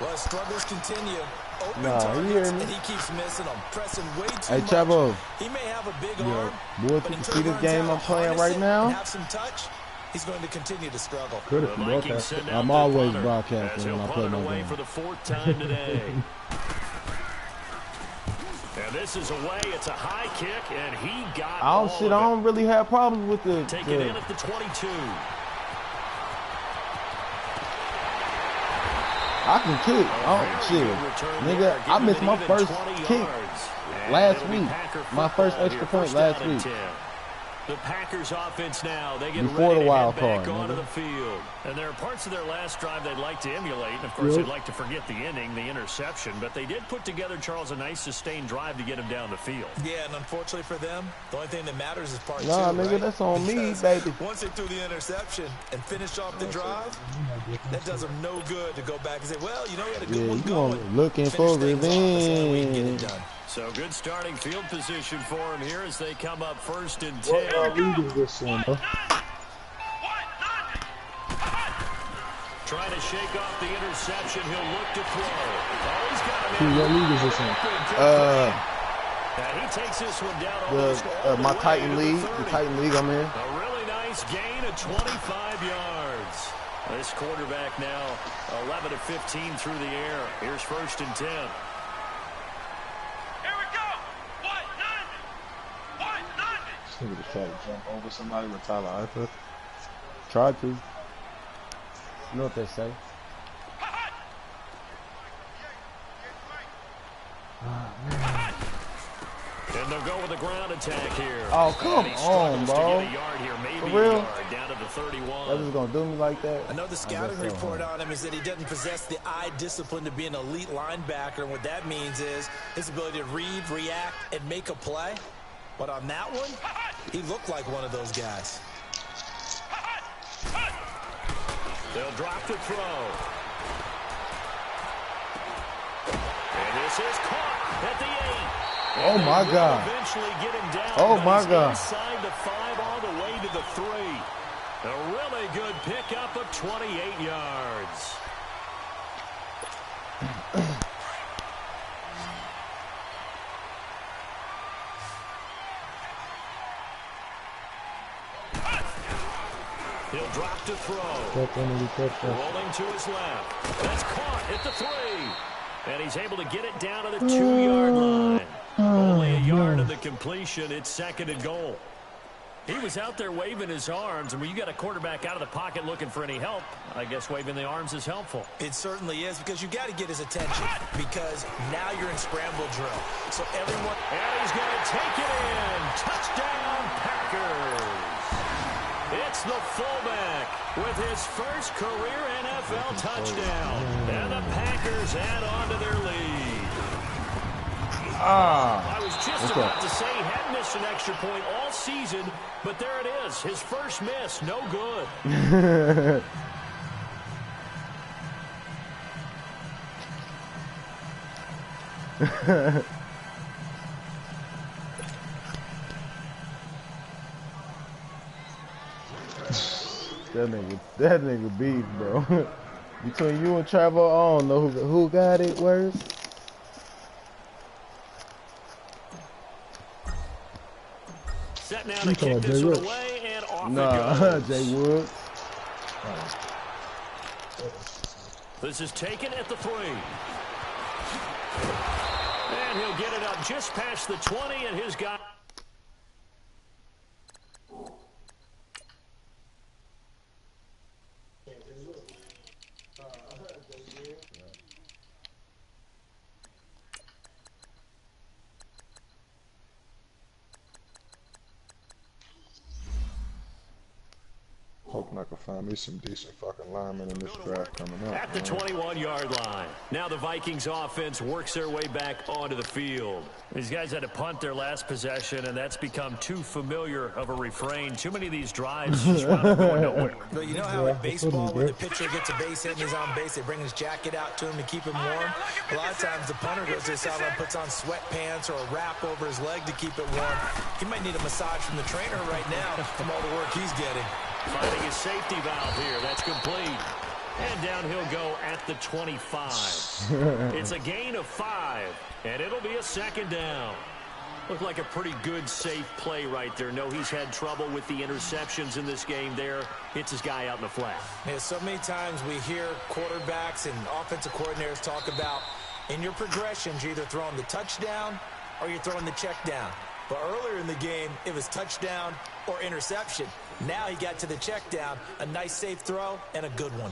Well, struggles continue. Open Nah, targets, and he keeps missing them. Pressing way too much. Hey, Chavo. He may have a big arm, boy, but you until see he this learns game how I'm to playing harness right it now? and have some touch, he's going to continue to struggle. Could have broadcasted. I'm always broadcasting when I play my game. For the 4th time today. And this is away. It's a high kick, and he got I don't really have problems with the take it in at the 22. I can kick. Oh shit, nigga! I missed my first kick last week. My first extra point last week. The Packers offense now, they get Before ready the wild to head back card, onto nigga. the field. And there are parts of their last drive they'd like to emulate. And, of course, they'd like to forget the inning, the interception. But they did put together, Charles, a nice sustained drive to get him down the field. Yeah, and unfortunately for them, the only thing that matters is part 2, nigga, right? that's on Because me, baby. Once they threw the interception and finished off the drive, that does them no good to go back and say, well, you know, we had a good one you going. looking for Finish things off. That's the only way you get it revenge. done. So good starting field position for him here as they come up 1st and 10. What league is this in, bro? Trying to shake off the interception. He'll look to throw. Oh, he's got him in. What league is this in? And he takes this one down almost all the My way Titan to League, the 30. the Titan League I'm in. A really nice gain of 25 yards. This quarterback now 11 of 15 through the air. Here's 1st and 10. Here we go. What? None. This nigga just tried to jump over somebody with Tyler Eifert. Tried to. You know what they say. And they'll go with a ground attack here. Oh, come on, bro. To get a yard here, maybe For real? a yard down to the 31. That just gonna do me like that? I know the scouting report on him is that he doesn't possess the eye discipline to be an elite linebacker. And what that means is his ability to read, react, and make a play. But on that one, he looked like one of those guys. They'll drop the throw. And this is caught at the 8. Oh my God. Eventually get him down, oh my God. Inside the 5 all the way to the 3. A really good pickup of 28 yards. He'll drop to throw. Rolling to his left. That's caught at the 3. And he's able to get it down to the 2-yard line. Only a yard of the completion. It's 2nd and goal. He was out there waving his arms, and when you got a quarterback out of the pocket looking for any help, I guess waving the arms is helpful. It certainly is, because you got to get his attention, because now you're in scramble drill. So everyone... And he's going to take it in. Touchdown, Packers. It's the fullback with his first career NFL touchdown. And the Packers add on to their lead. I was just about to say he hadn't missed an extra point all season, but there it is. His first miss, no good. That nigga beef, bro. Between you and Trevor, I don't know who got it worse. Set now to kick this one away, and off it goes. Jay Woods. This is taken at the 3. And he'll get it up just past the 20, and his guy... Hoping I can find me some decent fucking linemen in this draft coming up. At the 21-yard line. Now the Vikings offense works their way back onto the field. These guys had to punt their last possession, and that's become too familiar of a refrain. Too many of these drives just wound up going nowhere. But you know how in baseball, when the pitcher gets a base hit and he's on base, they bring his jacket out to him to keep him warm? A lot of times the punter goes to the sideline, puts on sweatpants or a wrap over his leg to keep it warm. He might need a massage from the trainer right now from all the work he's getting. Finding his safety valve here. That's complete. And down he'll go at the 25. It's a gain of 5, and it'll be a 2nd down. Looked like a pretty good, safe play right there. No, he's had trouble with the interceptions in this game there. Hits his guy out in the flat. Yeah, so many times we hear quarterbacks and offensive coordinators talk about in your progressions, you're either throwing the touchdown or you're throwing the check down. But earlier in the game, it was touchdown or interception. Now he got to the check down, a nice safe throw, and a good one.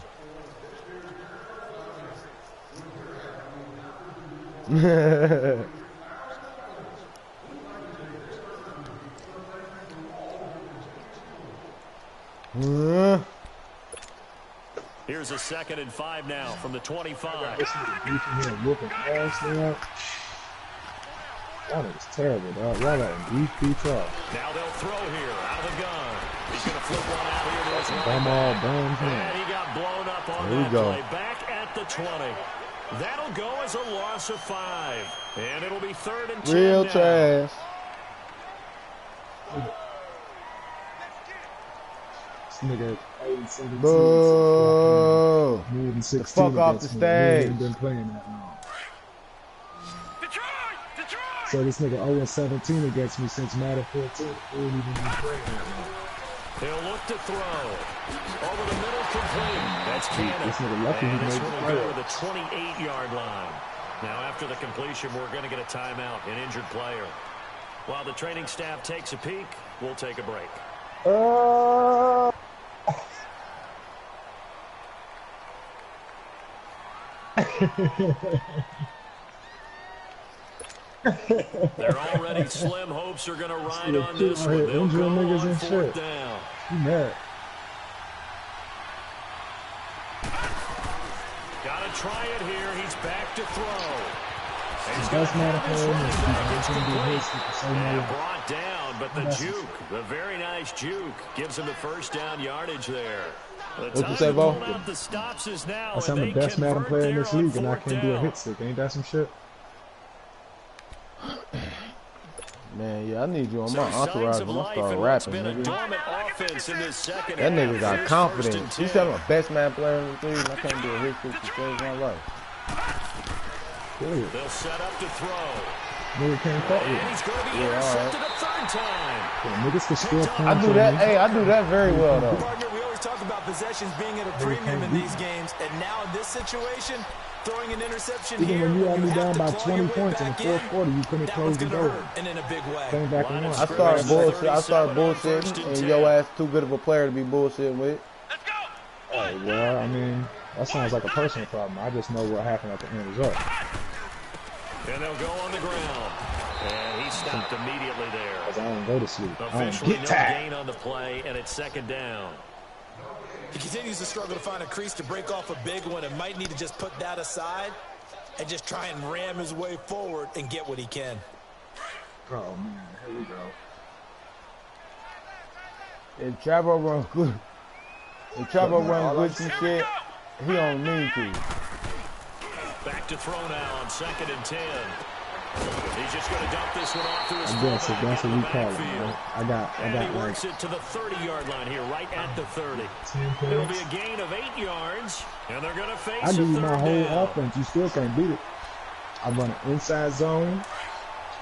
Here's a 2nd and 5 now from the 25. This nigga beefing here whooping ass now. That is terrible, dog. Y'all letting beef off. Now they'll throw here out of the gun. He's going to flip one out here to his right. And he got blown up on that play. Back at the 20. That'll go as a loss of 5. And it'll be 3rd and 10 Real now. trash. This nigga ain't 17. Boo. More than 16. The fuck off the stage. He ain't been playing that long. So this nigga 0-17 against me since Madden 14. He ain't even been playing that long. He'll look to throw. Over the middle, complete. That's Cannon. This nigga lucky he And this made one the will play. go to the 28-yard line. Now, after the completion, we're going to get a timeout, an injured player. While the training staff takes a peek, we'll take a break. There already slim hopes are going to ride on this one. They'll go on fourth down. You mad? Got to try it here. He's back to throw. He's That's not a play. and brought down, but the juke, the very nice juke, gives him the first down yardage there. What you say, Bo? The stops is now, I'm the best Madden player in this league, and I can't do a hit stick. Ain't that some shit? Man, yeah, I need you on my entourage when I start rapping, nigga. That nigga got confidence. He said I'm the best man player in the league, and I can't do a hit stick to save my life. They'll set up to throw. Nigga can't fuck with And me. he's going to be intercepted a third time. Yeah, niggas can score points. I do that. Hey, I do that very well though. Partner, we always talk about possessions being at a premium in these games, and now in this situation, throwing an interception Even here, when you had me have down to by claw 20 your way points in the back fourth quarter, you couldn't that close one's the gonna door. hurt, and in a big way. Came back and won. I started bullshit. I started bullshitting, and your ass too good of a player to be bullshitting with. Hey, well, I mean, that sounds like a personal problem. I just know what happened at the end result. And they'll go on the ground. And he stopped immediately there. Because I don't go to sleep. I don't Officially get no tired. gain on the play, and it's second down. He continues to struggle to find a crease to break off a big one and might need to just put that aside and just try and ram his way forward and get what he can. Oh, man. Here we go. If Travo run good, if Travo run good and shit, he don't need to. Back to throw now on 2nd and 10. He's just going to dump this one off to his I guess fullback that's in what we the call it, backfield. man. I got And he like works it to the 30-yard line here, right at the 30. 10 It'll be points. a gain of 8 yards, and they're going to face I a give you third my whole down. offense. You still can't beat it. I run an inside zone.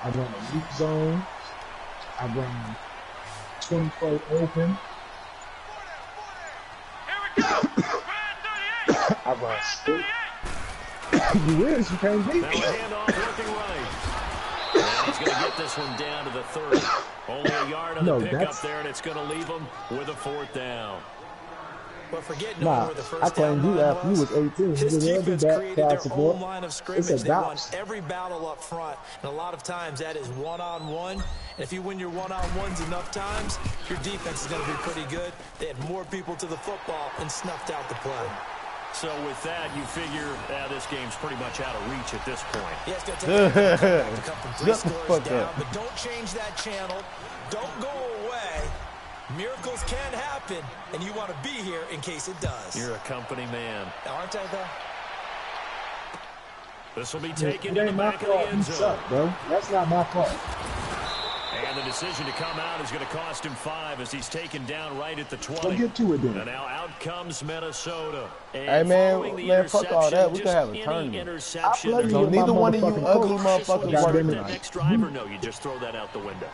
I run a loop zone. I run 24 open. I run stick. You is, you can't beat Now me. a handoff looking right. And he's going to get this one down to the 30. Only a yard on No, the pickup that's- there, and it's going to leave him with a 4th down. But forget Nah, where the first I claimed down you line after you was 18. This Nigga, they'll do defense that, created side their support. own line of It's scrimmage. a They won dots. every battle up front, and a lot of times that is one-on-one. And if you win your one-on-ones enough times, your defense is going to be pretty good. They had more people to the football and snuffed out the play. So with that, you figure this game's pretty much out of reach at this point. Yeah, it's going to take a comeback to come from 3 Shut the scores fuck down, up. but don't change that channel. Don't go away. Miracles can happen, and you want to be here in case it does. You're a company man. Aren't I, though? This will be It taken to the ain't my back of the fault. end You zone. suck, bro. That's not my fault. And the decision to come out is going to cost him 5 as he's taken down right at the 20. Don't get to it And then. now out comes Minnesota. And Hey, man, following the man, fuck all that. We interception, can have a just tournament. any interception I play or- you So with my neither one of you motherfucking ugly coach. motherfuckers God work damn it. that tonight. next drive, or no, you just throw that out the window.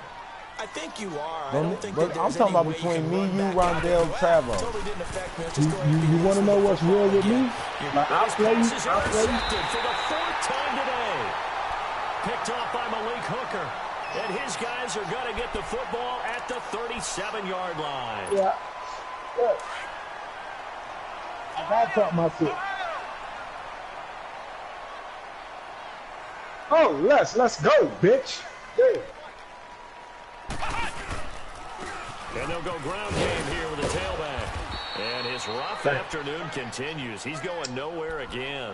I think you are. I Don't- don't think but that I'm there's talking any about way between can me, run you, back Rondell, out of it. Travo. Totally didn't affect me. It's just going You want to know what's real with me? Like, I'll play you. Passes I'll play you. intercepted for the 4th time today. Picked off by Malik Hooker. And his guys are going to get the football at the 37-yard line. Yeah. Look. I gotta talk my shit. Oh, let's go, bitch. Yeah. And they'll go ground game here with a tailback. And his rough afternoon continues. He's going nowhere again.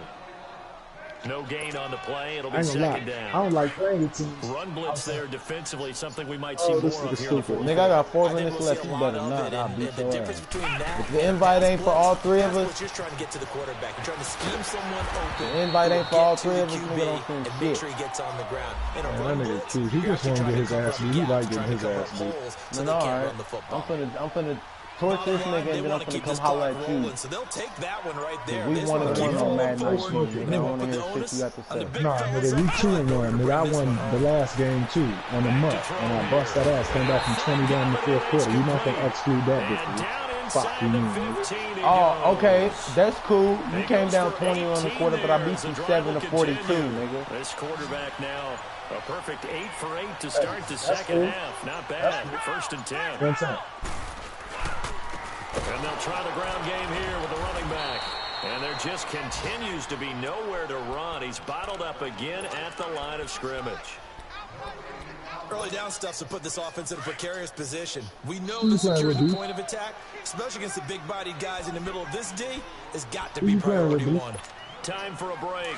No gain on the play. It'll I be ain't gonna lie. second I down. don't like playing with teams. Run blitz there defensively, something we might see Oh, more this of nigga here in the stupid. fourth. Nigga, I got 4 I think minutes we'll left. see You a better lot of not. it, I'll and beat the your difference ass. between that If the and invite pass ain't for all 3 of blitz, us, you're just trying to get to the quarterback. You're trying to scheme someone open. The invite ain't for get all to 3 the of us, QB nigga, don't seem and make shit. sure he gets on the ground. In a Man, run that nigga blitz, cute. He you're just actually wanna trying get his cover ass up beat. He gaps. like You're getting trying to his cover ass up beat. holes so Man, they all can't right. run the football. I'm finna torch this nigga, and then I'm finna come holler at you. So they'll take that one right there. We won on Madden 19, nigga. I They don't won't wanna put hear the shit you onus got to on the say. big Nah, fellas. nigga, we 2-1, nigga. I won the last game too on the month, and I bust that ass. Came back from 20 down in the fourth quarter. You not gonna exclude that bitch. Fuck you, nigga. Oh, okay, that's cool. You came down 20 on the quarter, but I beat you 7 to 42, nigga. This quarterback now a perfect 8 for 8 to start the second half. Not bad. 1st and 10. And they'll try the ground game here with the running back. And there just continues to be nowhere to run. He's bottled up again at the line of scrimmage. Early down stuff to put this offense in a precarious position. We know the security point of attack, especially against the big-bodied guys in the middle of this D, has got to be priority one. Time for a break.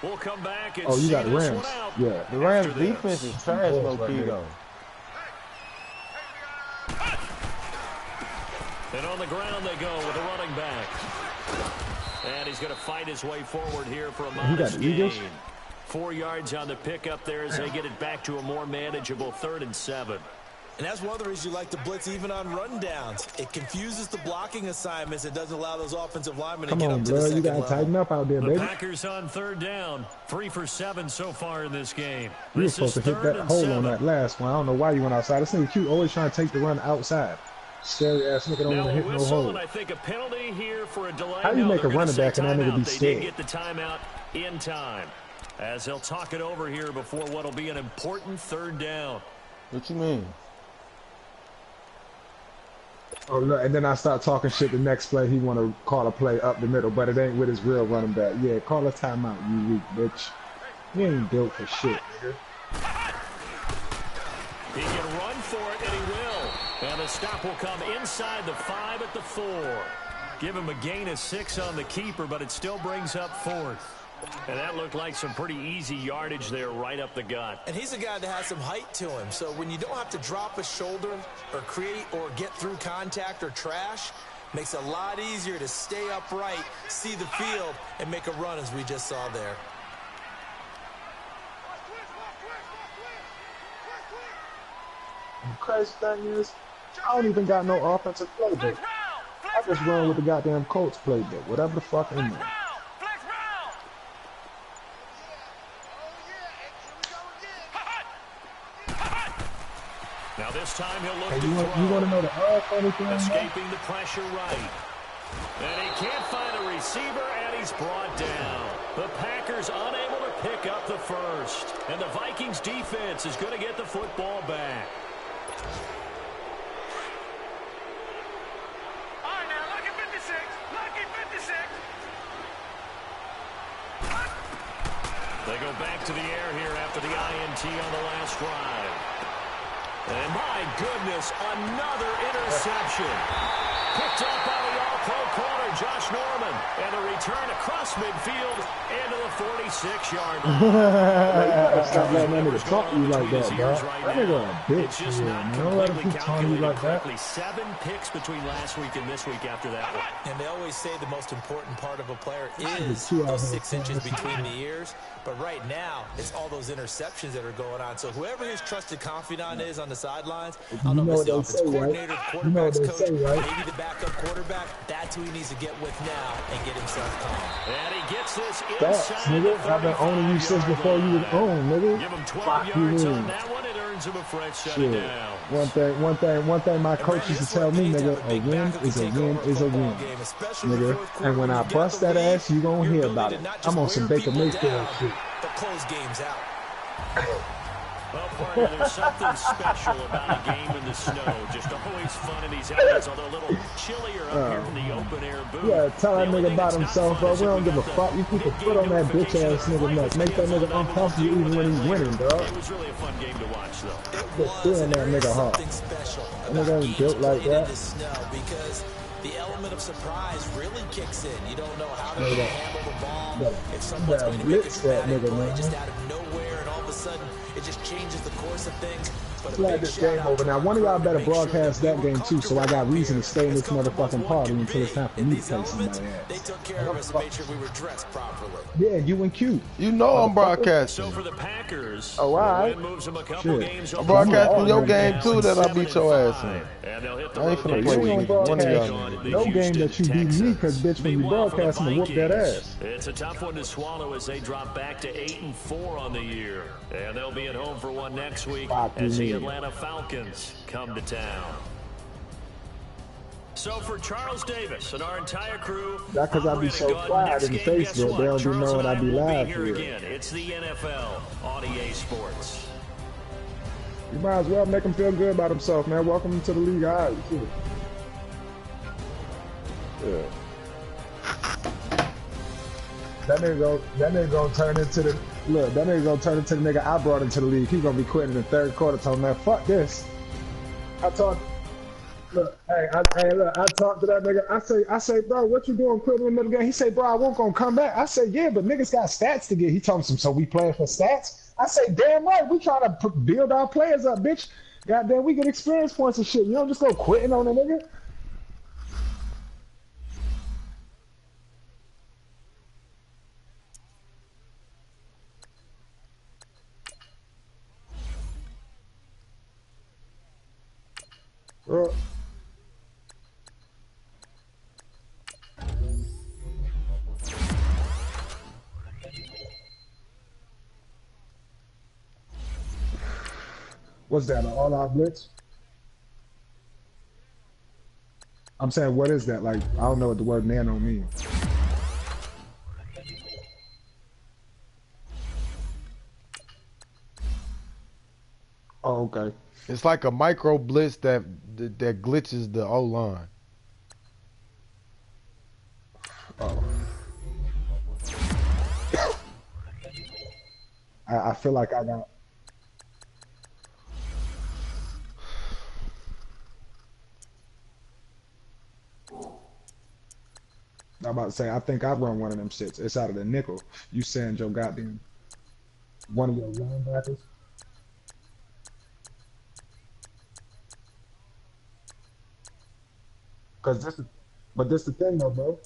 We'll come back and you got the Rams. Yeah. The Rams defense is trash, low-key, though. And on the ground they go with a running back. And he's going to fight his way forward here for a modest gain. 4 yards on the pickup there as they get it back to a more manageable 3rd and 7. And that's one of the reasons you like to blitz even on rundowns. It confuses the blocking assignments. It doesn't allow those offensive linemen to get up to the second level. You got to tighten up out there, baby. The Packers on 3rd down. 3 for 7 so far in this game. You were supposed to hit that hole on that last one. I don't know why you went outside. This nigga Q always trying to take the run outside. Scary ass nigga don't want to hit no hole. I think a penalty here for a delay. How do you make a running back and that nigga be scared? They did get the timeout in time. As they'll talk it over here before what'll be an important 3rd down. What you mean? Oh, look, and then I start talking shit the next play. He want to call a play up the middle, but it ain't with his real running back. Yeah, call a timeout, you weak bitch. You ain't built for shit, nigga. He can run for it, and he will. And the stop will come inside the 5 at the 4. Give him a gain of 6 on the keeper, but it still brings up 4th. And that looked like some pretty easy yardage there right up the gut. And he's a guy that has some height to him. So when you don't have to drop a shoulder or create or get through contact or trash, makes it a lot easier to stay upright, see the field, and make a run as we just saw there. The crazy thing is, I don't even got no offensive playbook. I just run with the goddamn Colts playbook, whatever the fuck in there. Now this time he'll look Hey, to you throw. want to know the funny thing? Escaping the pressure right. And he can't find a receiver, and he's brought down. The Packers unable to pick up the first. And the Vikings defense is going to get the football back. All right, now, lucky 56. Lucky 56. They go back to the air here after the INT on the last drive. And my goodness, another interception. Picked up by the all-pro corner, Josh Norman. And a return across midfield into the 46-yard line. Stop letting that nigga talk to you like that, bro. That nigga a bitch. It's just not don't let him completely keep talking to you like that. correctly. 7 picks between last week and this week after that one. And they always say the most important part of a player is those 6 inches between the ears. But right now, it's all those interceptions that are going on. So whoever his trusted confidant is on the sidelines, I don't know if it's the offense coordinator, the quarterback's coach, maybe the backup quarterback, that's who he needs to get with now and get himself calm. And he gets this Facts, inside nigga. I've been owning you since before you was owned, nigga. Give him 12 Fuck yards you, on that one. It earns him a fresh set shit. down. One thing my coach used to tell me, nigga, a win is a win is a win, nigga. And when I bust that ass, you gonna hear about it. I'm on some Baker Mayfield shit. But close games out. Well, partner, there's something special about a game in the snow. Just always fun in these areas, although a little chillier up here in the open air booth. Yeah, tell that nigga about himself, bro. We don't give a fuck. You keep a foot on that bitch ass nigga neck. Make that nigga uncomfortable even when he's winning, dog. It was really a fun game to watch, though. Just feeling that nigga hard. That nigga ain't built like that. Because the element of surprise really kicks in. You don't know how to handle the ball. If someone's going to make a dramatic play just out of nowhere, and all of a sudden It just changes the course of things. But Glad this game over. Now, one of y'all better broadcast that game too, so I got reason to stay in this motherfucking party until it's time for me to play somebody ass. They took care of us and made sure we were dressed properly. Yeah, you and Q. You know I'm broadcasting. So for the Packers, oh, all right. moves them a couple games I'm broadcasting your game too that I beat your ass in. And they'll hit the I ain't finna play with you. one of y'all. No game that you beat me, because bitch, when you broadcast, I'm gonna whoop that ass. It's a tough one to swallow as they drop back to 8-4 on the year. And they'll be at home for one next week as the Atlanta Falcons come to town. So for Charles Davis and our entire crew, that's because I be so quiet in Facebook, they don't be knowing I be live here again. It's the NFL on EA Sports. You might as well make him feel good about himself, man. Welcome to the league. All right, too. Yeah. That nigga gonna turn into the look. That nigga gonna turn into the nigga I brought into the league. He gonna be quitting in the third quarter. Telling man, fuck this. I talked. Look, I talked to that nigga. I say, bro, what you doing quitting in the middle game? He say, bro, I won't gonna come back. I say, yeah, but niggas got stats to get. He told me some. So we playing for stats? I say, damn right. We trying to build our players up, bitch. Goddamn, we get experience points and shit. You don't just go quitting on a nigga. What's that? An all-out blitz? I'm saying, what is that? Like, I don't know what the word nano means. Oh, okay. It's like a micro blitz that glitches the O line. Oh. I feel like I got. I'm about to say, I think I run one of them shits. It's out of the nickel. You saying your goddamn one of your linebackers? Cause this the thing though, bro.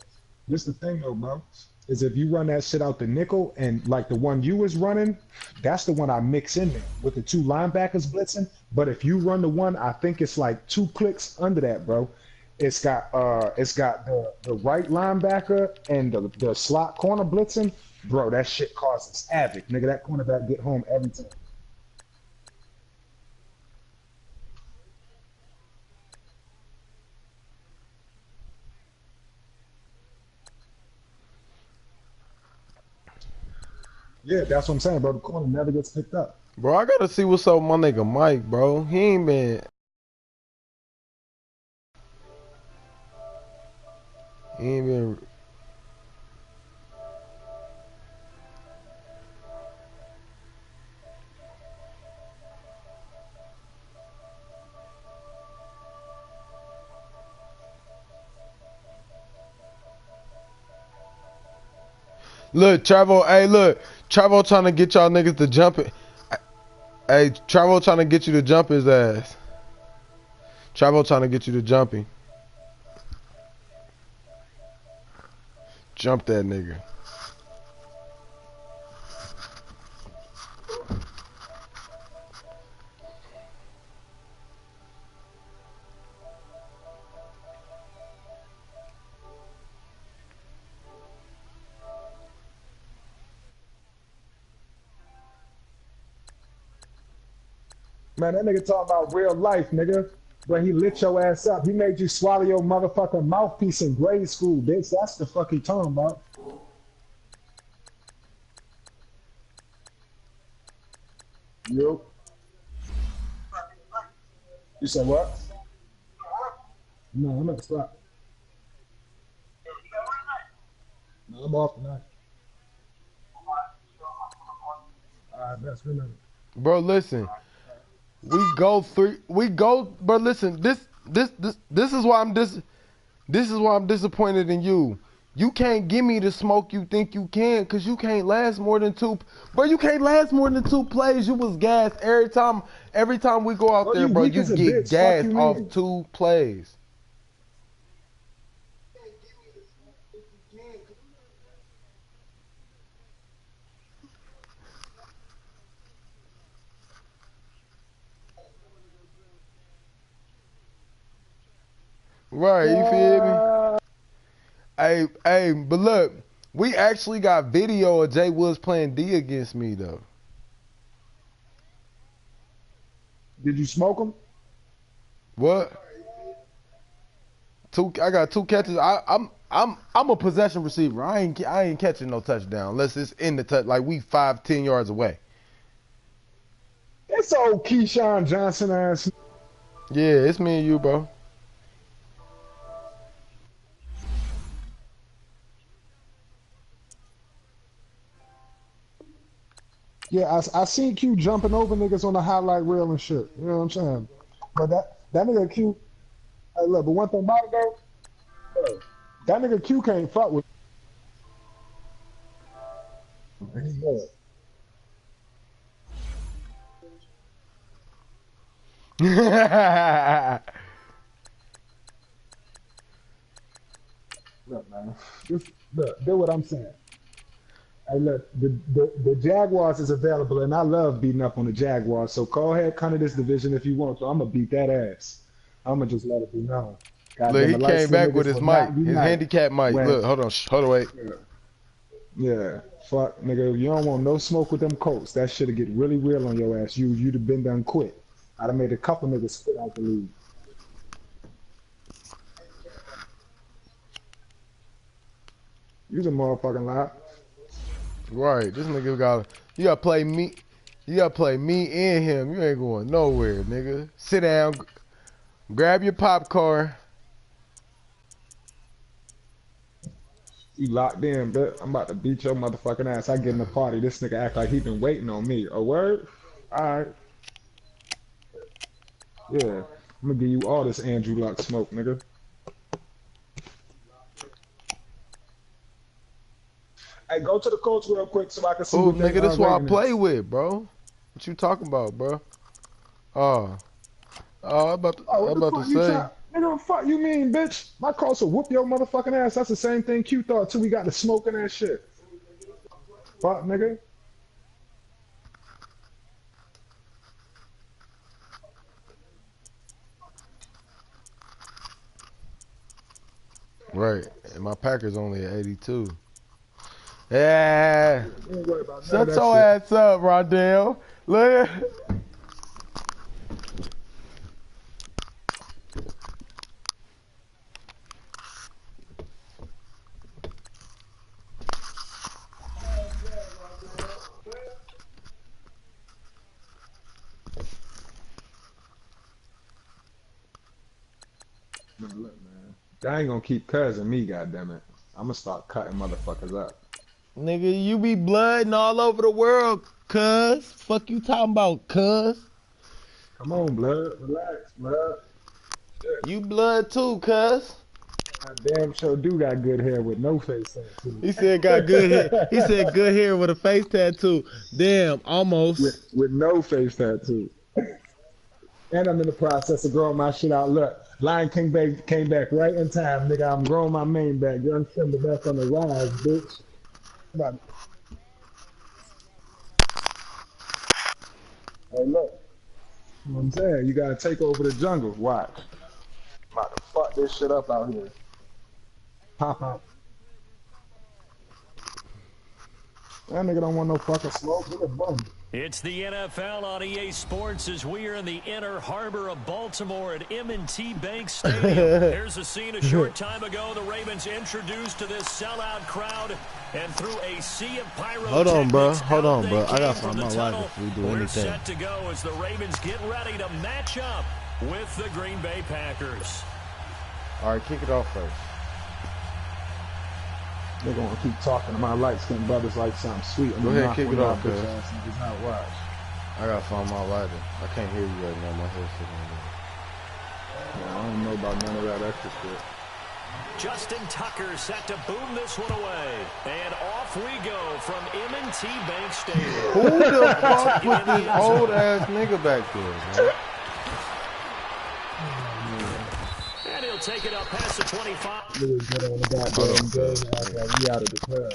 Is if you run that shit out the nickel and like the one you was running, that's the one I mix in there with the two linebackers blitzing. But if you run the one, I think it's like 2 clicks under that, bro. It's got the right linebacker and the slot corner blitzing, bro. That shit causes havoc, nigga. That cornerback get home every time. Yeah, that's what I'm saying, bro. The corner never gets picked up. Bro, I gotta see what's up with my nigga Mike, bro. He ain't been Look, Travo, hey, look. Travo trying to get y'all niggas to jump it. Hey, Travo trying to get you to jump his ass. Travo trying to get you to jump him. Jump that nigga. Man, that nigga talking about real life, nigga. When he lit your ass up, he made you swallow your motherfucking mouthpiece in grade school, bitch. That's the fuck he talking about. Yo. You said what? No, I'm at the spot. No, I'm off tonight. Alright, that's good. Bro, listen. But listen, this is why I'm disappointed in you. You can't give me the smoke you think you can, cause you can't last more than 2. Bro, you can't last more than 2 plays. You was gassed every time we go out Oh, there, you bro. weak You as a get bitch. Fuck gassed you off mean? 2 plays. Right, you feel me? Hey, but look, we actually got video of Jay Woods playing D against me though. Did you smoke him? What? I got 2 catches. I'm a possession receiver. I ain't catching no touchdown unless it's in the touch. Like we 5-10 yards away. It's old Keyshawn Johnson ass. Yeah, it's me and you, bro. Yeah, I seen Q jumping over niggas on the highlight reel and shit. You know what I'm saying? But that nigga Q, hey, look, but one thing about it though, that nigga Q can't fuck with him. He's good. Look, man. Look, do what I'm saying. Hey, look, the Jaguars is available, and I love beating up on the Jaguars. So go ahead, come to this division if you want to. I'm gonna beat that ass. I'm gonna just let it be known. Look, Goddamn, he the light came skinned back with niggas his will mic, not his unite. handicap mic. When, Look, hold on, wait. yeah, fuck, nigga, you don't want no smoke with them Colts. That shit'll get really real on your ass. You'd have been done quick. I'd have made a couple niggas spit out the league. You's a motherfucking lie. Right, this nigga you gotta play me. You gotta play me and him. You ain't going nowhere, nigga. Sit down, grab your popcorn. You locked in, but I'm about to beat your motherfucking ass. I get in the party. This nigga act like he been waiting on me. A word? Alright. Yeah. I'm gonna give you all this Andrew Luck smoke, nigga. Hey, go to the Colts real quick so I can see Oh, what they nigga, this who I rating play is. with, bro. What you talking about, bro? Oh, I'm Oh, what the about to fuck you say. try? Nigga, what the fuck you mean, bitch? My Colts will whoop your motherfucking ass. That's the same thing Q thought too. We got the smoking that shit. Fuck, nigga. Right, and my Packers only at 82. Yeah, You ain't worry about none of shut that your shit. ass up, Rondell. Look. Man, look, man. I ain't gonna keep cussing me, goddammit. I'm gonna start cutting motherfuckers up. Nigga, you be blooding all over the world, cuz. Fuck you talking about, cuz. Come on, blood. Relax, blood. Shit. You blood too, cuz. I damn sure do got good hair with no face tattoo. He said got good hair. He said good hair with a face tattoo. Damn, with almost. with no face tattoo. And I'm in the process of growing my shit out. Look, Lion King came back right in time, nigga. I'm growing my mane back. Young Simba back on the rise, bitch. About, hey, look. You know what I'm saying? You gotta take over the jungle. Watch. I'm about to fuck this shit up out here. Pop out. That nigga don't want no fucking smoke. Get a bum. It's the NFL on EA Sports as we are in the inner harbor of Baltimore at M&T Bank Stadium. Here's a scene a short time ago. The Ravens introduced to this sellout crowd, and through a sea of pyrotechnics. Hold on, bro. Hold out on, they bro. I got came something from in the my life tunnel. if we do We're anything. set to go as the Ravens get ready to match up with the Green Bay Packers. All right, kick it off first. They're gonna keep talking to my light skinned brothers like something sweet. Go ahead, kick it off, bitch cuz. ass niggas out. Watch. I gotta find my lighter. I can't hear you right now. My head's sitting on Yeah, I don't know about none of that extra shit. Justin Tucker set to boom this one away. And off we go from M&T Bank Stadium. Who the fuck put this old ass nigga back there, man? And he'll take it up past the 25. Really good on the goddamn game. Act like we out of the club.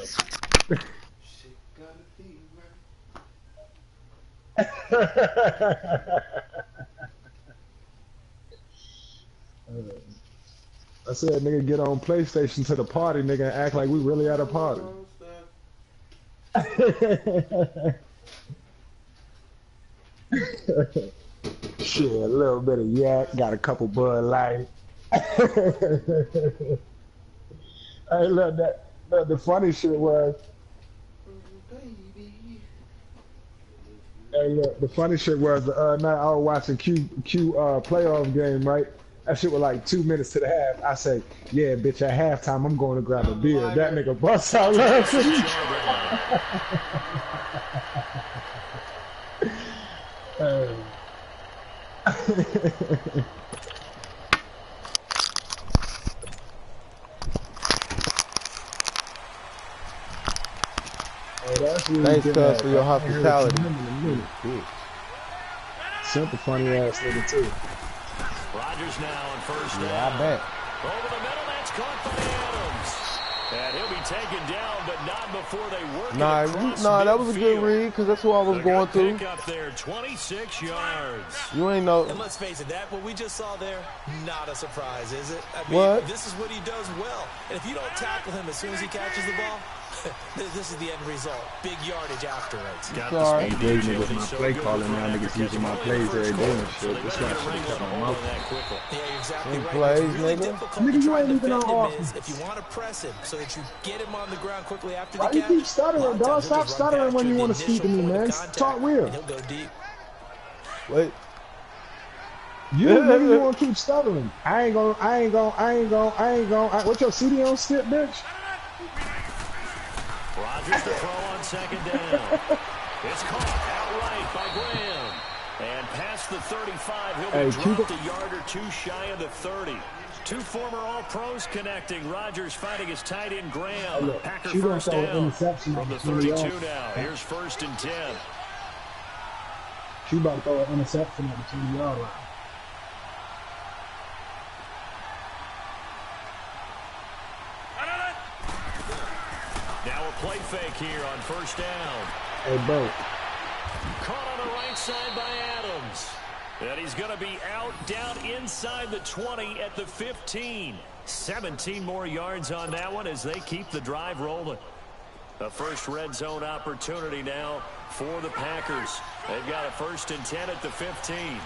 I said, nigga, get on PlayStation to the party, nigga, and act like we really at a party. Shit, a little bit of yak, got a couple Bud Light. Hey, look, the funny shit was. Hey, look, the funny shit was the night I was watching Q playoff game, right? That shit was like 2 minutes to the half. I say, yeah, bitch, at halftime, I'm going to grab a beer. That nigga busts out laughing. Thanks, cuz, for your hospitality. Simple funny ass nigga too. Rodgers now on first down. Yeah, I bet. Over the middle, that's caught by Adams. And he'll be taken down, but not before they work Nah, that was a good read, because that's who I was going to. Pick up there, 26 yards. You ain't know. And let's face it, that what we just saw there, not a surprise, is it? I mean, What? This is what he does well. And if you don't tackle him as soon as he catches the ball, this is the end result. Big yardage afterwards. Sorry. Gave niggas my play calling now, niggas using my plays every day and shit. This guy should have kept my mouth. Yeah, you're exactly right. Plays, It's really nigga. difficult Nigga, to you try ain't and even on defend him offense. is if you want to press him so that you get him on the ground quickly after the Why catch. you keep stuttering, dog? Stop stuttering when you want to speak to me, man. Talk real. He'll go deep. Wait. Nigga, you want to keep stuttering. I ain't gonna. What's your CD on skip, bitch? Rodgers to throw on second down. It's caught outright by Graham. And past the 35, he'll be dropped a yard or two shy of the 30. Two former All-Pros connecting. Rodgers fighting his tight end Graham. Packer first down from the 32 now. Here's 1st and 10. She about to throw an interception at the 20-yard line. Now a play fake here on 1st down. Hey, bro. Caught on the right side by Adams. And he's going to be out down inside the 20 at the 15. 17 more yards on that one as they keep the drive rolling. A first red zone opportunity now for the Packers. They've got a 1st and 10 at the 15.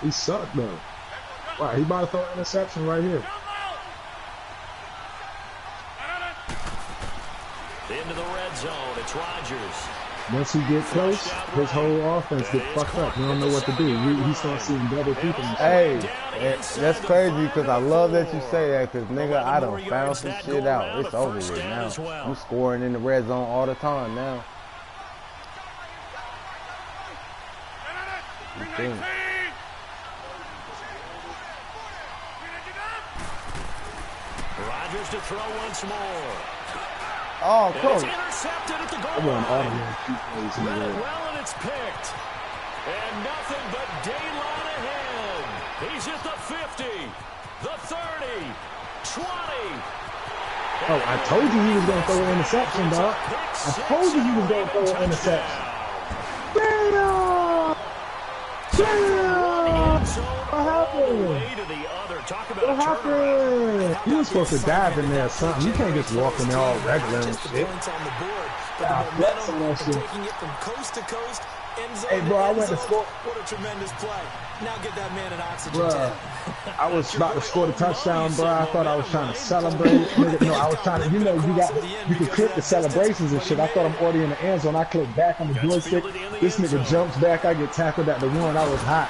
He sucked, though. Wow, he about to throw an interception right here. Into the red zone, it's Rodgers. Once he gets close, his whole offense gets fucked up. He don't know what to do. He starts seeing double people. Hey, that's crazy because I love that you say that because, nigga, I done found some shit out. It's over with now. I'm scoring in the red zone all the time now. Rodgers to throw once more. Oh, close. It's intercepted at the goal Read it well, and it's picked. And nothing but daylight ahead. He's at the 50, the 30, 20. Oh, I told you he was going to throw an interception, dog. I told you he was going to throw an interception. Damn! Damn! What happened? What happened? He was supposed to dive in there or something. You can't just walk in there all regular and shit. Taking it from coast to coast. Hey, bro, I went to score. What a tremendous play. Now get that man an oxygen Bro, tank. I was about to score the touchdown, bro. I thought I was trying to celebrate. Nigga, no, I was trying to, you can click the celebrations and shit. I thought I'm already in the end zone. I clicked back on the joystick. This nigga jumps back. I get tackled at the one. I was hot.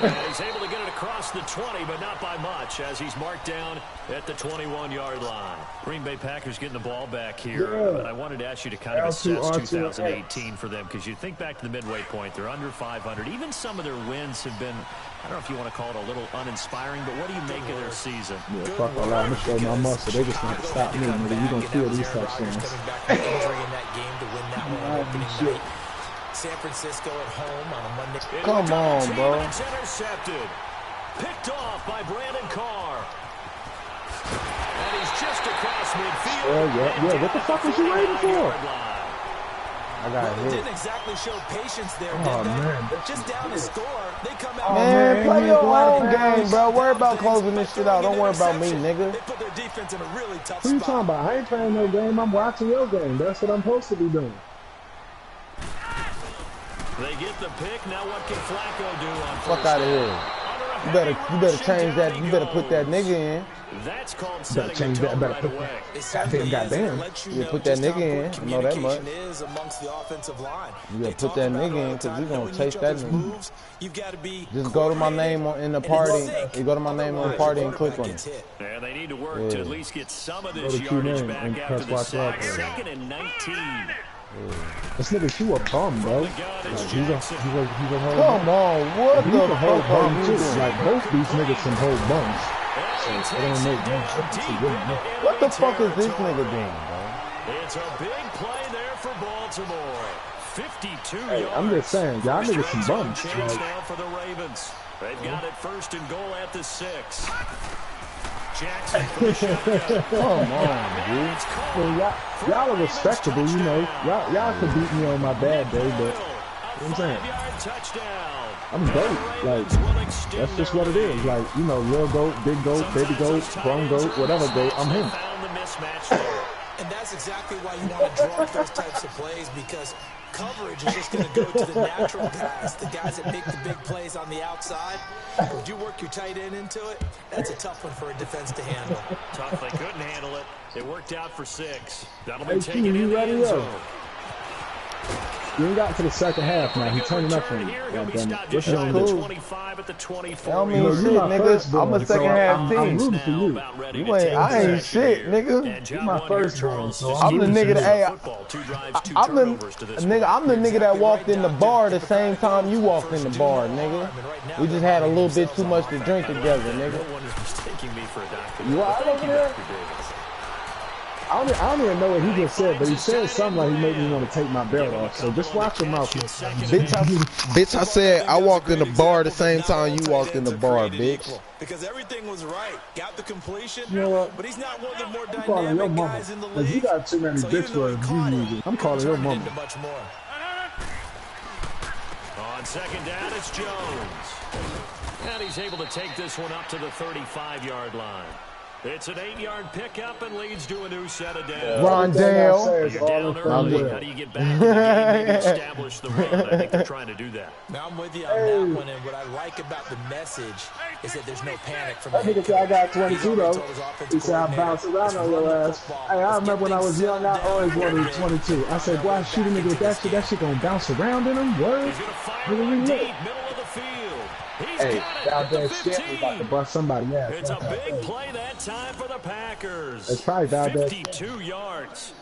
And he's able to get it across the 20, but not by much, as he's marked down at the 21-yard line. Green Bay Packers getting the ball back here. Yeah. But I wanted to ask you to kind of assess 2018 for them, because you think back to the midway point, they're under 500. Even some of their wins have been, I don't know if you want to call it a little uninspiring, but what do you make of their season? Yeah, fuck all that. I'm going to show my muscle. They just want to stop me, nigga. You don't feel these touchdowns. Coming back from injury in that game to win that one on opening night. San Francisco at home on a Monday. Come on, bro. It's intercepted. Picked off by Brandon Carr. And he's just across midfield. Yeah. What the fuck was you waiting for? I got hit. Didn't exactly show patience there, did Oh, they? man. Just down to score. They come out. Man, play your own man. game, bro. Worry about closing this shit out. Don't worry about me, nigga. They put their defense in a really tough What are you spot. talking about? I ain't playing no game. I'm watching your game. That's what I'm supposed to be doing. They get the pick. Now what can Flacco do on Fuck first out of down? here. You better change that. You better put that nigga in. That's called Better setting change the that. tone Better right put away. Goddamn. Yeah, put that nigga in. I know that much. Is amongst the offensive line. You gotta put that nigga in, because we gonna chase that nigga. You've got to be Just go to my name in the party. You go to my name on the party and click on it. And they need to work to at least get some of this Go to yardage Q-Name back and after press the watch sack. out. 2nd and 19. This nigga, you a bum, bro. The gun is Like, he's a Jackson. whole. Come on, what He's the a whole fuck are bum you too. doing? Like both these niggas some whole bums. So it don't make no sense to win. What the fuck is this nigga doing, bro? It's a big play there for Baltimore. 52 Hey, yards. I'm just saying, y'all niggas some bums. Chance Like, now for the Ravens. They've got it 1st and goal at the 6. Jackson for the shotgun. Come on, dude. well, y'all are respectable, you know. Y'all could beat me on my bad day, but you know what I'm saying? 5-yard touchdown. I'm dope. Like, that's just what it is. Like, you know, little goat, big goat, baby goat, grown goat, whatever goat, I'm him. Found the mismatch there. And that's exactly why you want to draw up those types of plays, because coverage is just going to go to the natural guys, the guys that make the big plays on the outside. Would you work your tight end into it? That's a tough one for a defense to handle. Tough, they couldn't handle it. It worked out for 6. That'll be Hey, taken Q, in you the ready end up? zone. You ain't got to the second half now. He turning up on you. Here, he'll be Goddamn it. stopped What's just your shy of the cool. 25 at the 24. I don't mean You know, shit, you my nigga. firstborn, I'm a so second half I'm team. rooting for you. You ain't, I ain't shit, nigga. You my firstborn, so I'm the nigga that, hey, I'm the nigga. I'm the nigga that walked in the bar the same time you walked in the bar, nigga. We just had a little bit too much to drink together, nigga. No one is mistaking me for a doctor. You all right Thank over you, there? Dr. Davis. I don't even know what he just said, but he said something like he made me want to take my belt off. So just watch your mouth. Bitch, I said I walked in the bar the same time you walked in the bar, bitch. Because everything was right. Got the completion, You know what? but he's not one of the more I'm calling your dynamic mama. guys in the Cause you league. got too many So bitch even though he words. caught You it, use it. I'm calling your turned it mama. into much more. On 2nd down, it's Jones. And he's able to take this one up to the 35-yard line. It's an 8-yard pickup and leads to a new set of downs. Rondale. You're down early. How do you get back in the game, maybe establish the run? I think they're trying to do that. Now I'm with you on that one, and what I like about the message is that there's no panic from the That head nigga said I got 22 He's already though. told his offensive He said I coordinator, bounce around on your ass. Hey, I remember when I was young, I always wanted 22. I said, boy, I shoot a nigga with that shit gonna bounce around in him. Word. He's going to fire one deep, middle of the field. He's Hey, got it down at the there shit, we about to 15. bust somebody ass. It's a big play that time for the Packers. It's probably down there. 52 yards.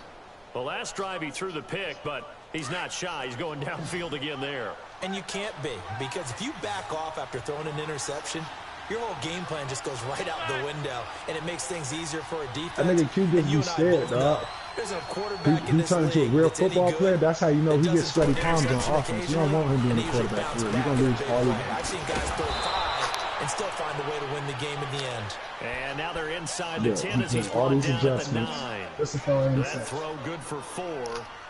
The last drive he threw the pick, but he's not shy. He's going downfield again there. And you can't be, because if you back off after throwing an interception, your whole game plan just goes right out the window, and it makes things easier for a defense. That nigga Q just And you be and I scared, both dog. know there's a quarterback in He this turned into a league real that's any football good player. That's how you know that he gets doesn't sweaty throw palms on interception offense. You don't want him being and a he usually quarterback. bounces You're back gonna in a lose big all way. your I've seen guys throw 5 and still find a way to win the game in the end. And now they're inside the 10 as he's all brought these down at the adjustments. 9. This is throwing That throw good for 4.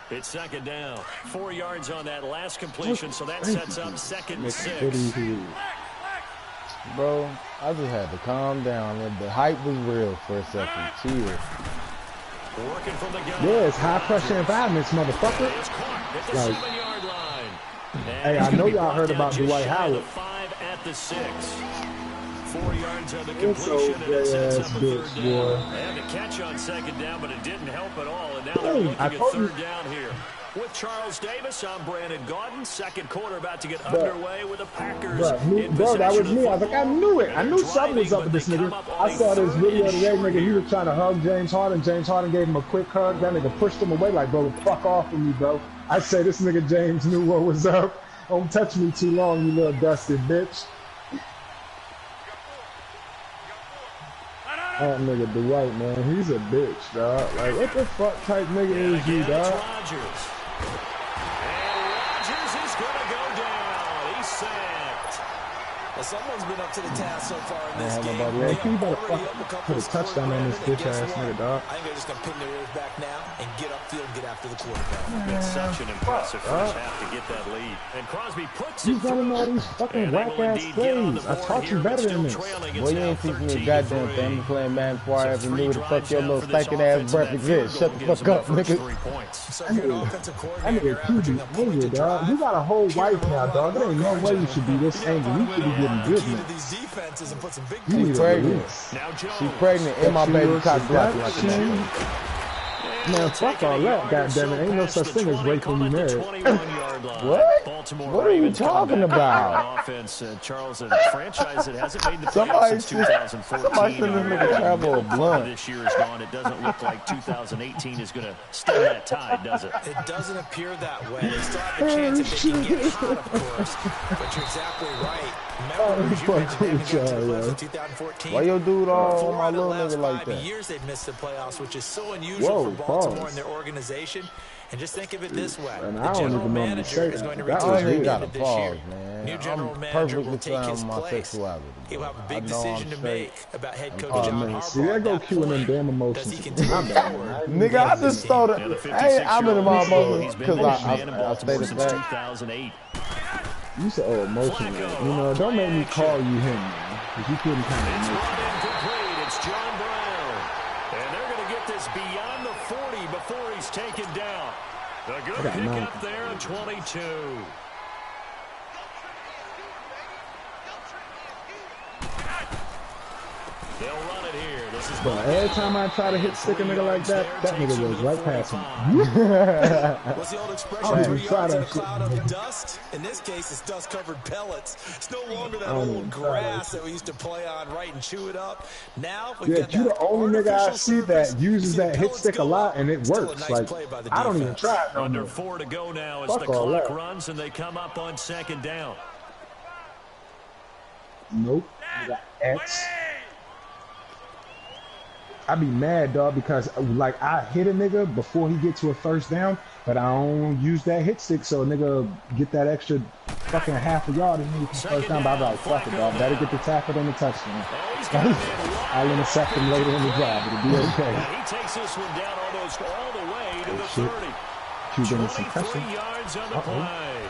It's 2nd down. 4 yards on that last completion, so that sets up 2nd and 6. Bro, I just had to calm down. The hype was real for a second. Chill. Working from the gun. Yeah, it's high pressure environments, motherfucker. It's caught at the Like, 7-yard line. hey, I know y'all heard about Dwight Howard. 5 at the 6. 4 yards on the It's so completion, and it sets ass up a bitch, 3rd down. boy. They had to catch on 2nd down, but it didn't help at all. And now they're Hey, looking I at told you. 3rd down here. With Charles Davis, I'm Brandon Gaudin. Second quarter about to get underway with the Packers. Bro, that was me. I was like, I knew it. I knew something was up with this nigga. I saw this video today, nigga. He was trying to hug James Harden. James Harden gave him a quick hug. That nigga pushed him away like, bro, fuck off of me, bro. I say this nigga James knew what was up. Don't touch me too long, you little dusty bitch. That nigga Dwight, man, he's a bitch, dog. Like, what the fuck type nigga is you, dog? Rodgers. And Rodgers is going to go down. He's sacked. Well, someone's been up to the task so far in this game. Yeah, you better put a touchdown on this bitch ass nigga, dog. I think they're just going to pin their ears back now and get upfield and get after the quarterback. It's such an impressive first half to get that lead. And Crosby puts it You running all these fucking whack ass plays. I taught you better than this. Boy, you ain't teaching me a goddamn thing. I'm playing man before I ever knew the fuck your little stinking ass breath exists. Shut the fuck up, nigga. I need a QB angry, dog. You got a whole wife now, dog. There ain't no way you should be this angry. You should be getting good, man. She's pregnant. She's pregnant and my baby cock blocking like that. Man, fuck all that, goddammit. Ain't no such thing as rape when you married. What? What are you talking about? Offense, Charles, a franchise that hasn't made the Somebody playoffs since 2014. Somebody send this nigga Travel a blunt. This year is gone. It doesn't look like 2018 is going to stem that tide, does it? It doesn't appear that way. They still have a chance if they can get hot, of course. But you're exactly right. Remember, 2014. Why your dude all on my little nigga like that? Years they've missed the playoffs, which is so unusual for Baltimore and their organization. And just think of it this way: the general manager is going to retire at the this year. New general manager will take his place. He'll have a big decision to make about head coach John Harbaugh. See, there go Q and them damn emotions. Nigga, I just started. Hey, I'm in my emotions because I stated that. 2008. You said, oh, emotional. You know, don't make me call you him, man. Because you couldn't kind of incomplete. It's John Brown. And they're going to get this beyond the 40 before he's taken down. The good pick up there at 22. They'll run it here. This is but every time I try to hit stick a nigga like that, that nigga goes right past me. What's the old expression? 3 yards in a cloud of dust. In this case, it's dust-covered pellets. It's no longer that old grass that we used to play on, right, and chew it up. Now, yeah, you the only nigga I see that uses that hit stick a lot, and it works. Like, I don't even try it no Under more. 4 to go now as the clock runs, and they come up on second down. Nope. You got X. I be mad, dog, because like I hit a nigga before he get to a first down, but I don't use that hit stick, so a nigga get that extra fucking half a yard and need first down. But I be like, fuck it, dog. Better get the tackle than the touchdown. I'll intercept him later in the drive. It'll be okay. He takes this one down almost all the way to the 30. 23 yards on the play.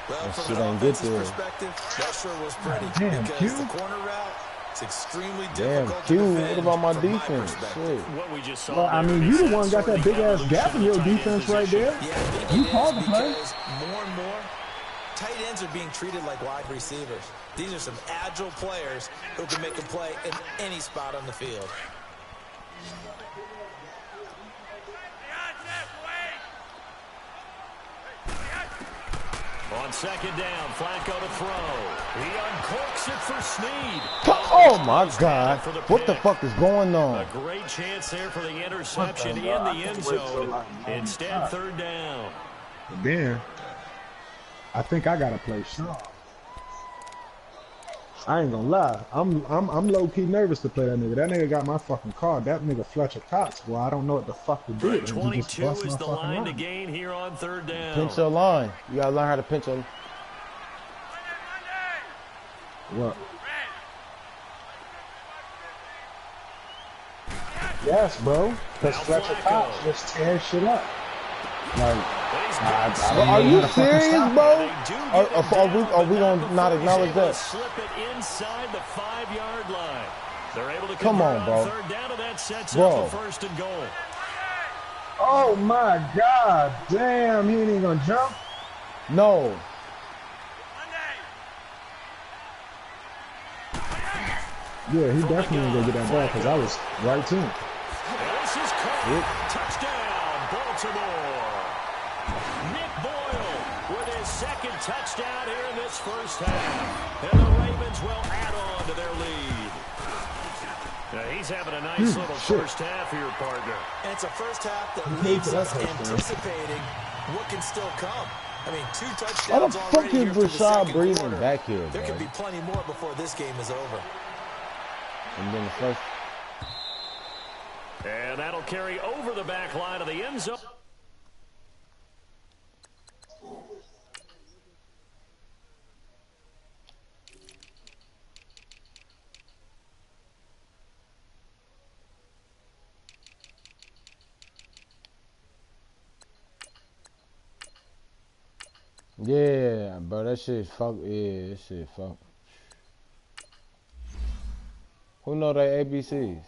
Well, that from shit an ain't good offensive there. perspective, that sure was pretty. Damn, because Q. the corner route, it's extremly Damn, difficult Q, to what defend about my from defense? perspective. Shit. What we just saw Well, I mean, you the one got that big ass gap in your defense right there. Yeah, I think You it called is the play. because more and more tight ends are being treated like wide receivers. These are some agile players who can make a play in any spot on the field. On second down, Flacco to throw. He uncorks it for Snead. Oh my God! What the fuck is going A on? great chance there for the interception in the end zone. Instead, third down. Then I think I gotta play short. I ain't gonna lie. I'm low key nervous to play that nigga. That nigga got my fucking card. That nigga Fletcher Cox. Boy, I don't know what the fuck to do. Right, 22 is the line to gain here on third down. Pinch your line. You gotta learn how to pinch your. What? Yes, bro. Because Fletcher Cox just tears shit up. Like, Are you serious, bro? Are we gonna not acknowledge that? Slip it inside the 5-yard line. They're able to come on, bro. Third down, and that sets bro. up the first and goal. Oh my God! Damn, he ain't even gonna jump. No. Yeah, he definitely ain't gonna get that ball because I was right to him. This is caught. Touchdown, Baltimore. touchdown here in this first half. And the Ravens will add on to their lead. Now he's having a nice little first half here, partner. And it's a first half that leaves us anticipating what can still come. I mean, 2 touchdowns already here for the second quarter. Back here, there could be plenty more before this game is over. And then the first. And that'll carry over the back line of the end zone. Yeah, bro, that shit fuck. Yeah, that shit fuck. Who know their ABCs?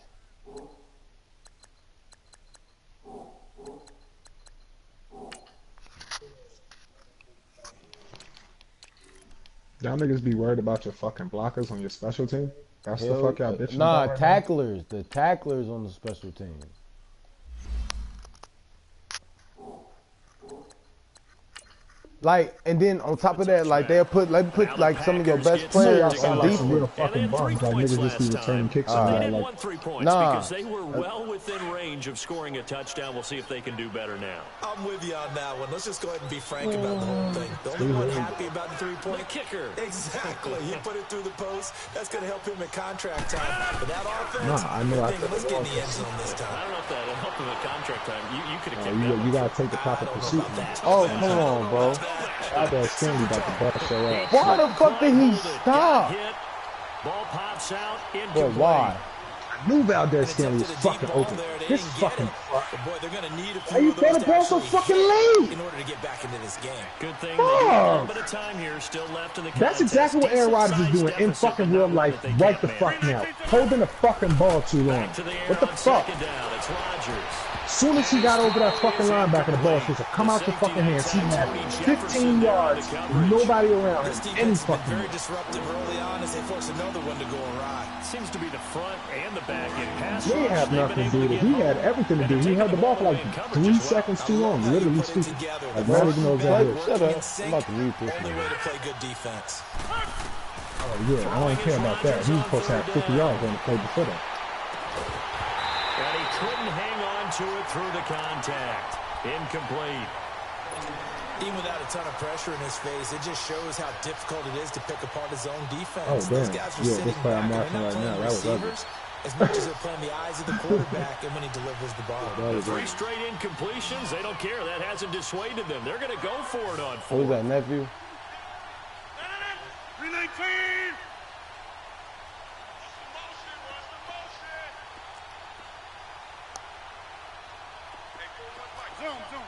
Y'all niggas be worried about your fucking blockers on your special team? That's the fuck y'all bitching Nah, about right tacklers. The tacklers on the special team. Like, and then on top of that, like they'll put like some of your best players on like some real defense. fucking bums. Like niggas just be returning kicks They and didn't like, want 3 points because they were well within range of scoring a touchdown. We'll see if they can do better now. I'm with you on that one. Let's just go ahead and be frank about the whole thing. The only one happy about the 3-point The kicker. Exactly. He put it through the post. That's going to help him at contract time. But that offense, I know. let's get in the end zone this time. I don't know if that helped him at contract time. You could have kept you gotta take the proper pursuit. Oh, come on, bro. I bet Stanley about to bust your ass. Why the fuck did he stop? Ball pops out. But why? I knew Valdez Stanley was fucking open. This fucking fuck. Why you trying to pass so fucking late? In order to get back into this game. Good thing they got a little bit of time here still left in the That's exactly what Aaron Rodgers is doing in fucking real life right the fuck now. Holding the fucking ball too long. What the fuck? Soon as he got over that fucking linebacker, the ball was supposed to come out the fucking hands. He had 15 yards, nobody around him, any fucking Very disruptive early on as they force another one to go awry. Seems to be the front and the back in pass. He didn't have nothing to do with it. He had everything to do. He held the ball for like 3 seconds too long, literally speaking. Like, not even knows that is. Shut up. I'm about to mute this Only way man. to play good defense. Oh yeah, I don't care about that. He was supposed to have 50 yards on the play before that. And he couldn't hang on to it through the contact. Incomplete. Even without a ton of pressure in his face, it just shows how difficult it is to pick apart his own defense. Oh, Those damn. guys are Yeah, sitting this play I'm back, watching they're not right now, playing that was ugly. receivers as much as they're playing the eyes of the quarterback and when he delivers the ball. That was 3 ugly. straight incompletions. They don't care. That hasn't dissuaded them. They're going to go for it on Who's 4th. that, nephew? 319. Zoom, zoom.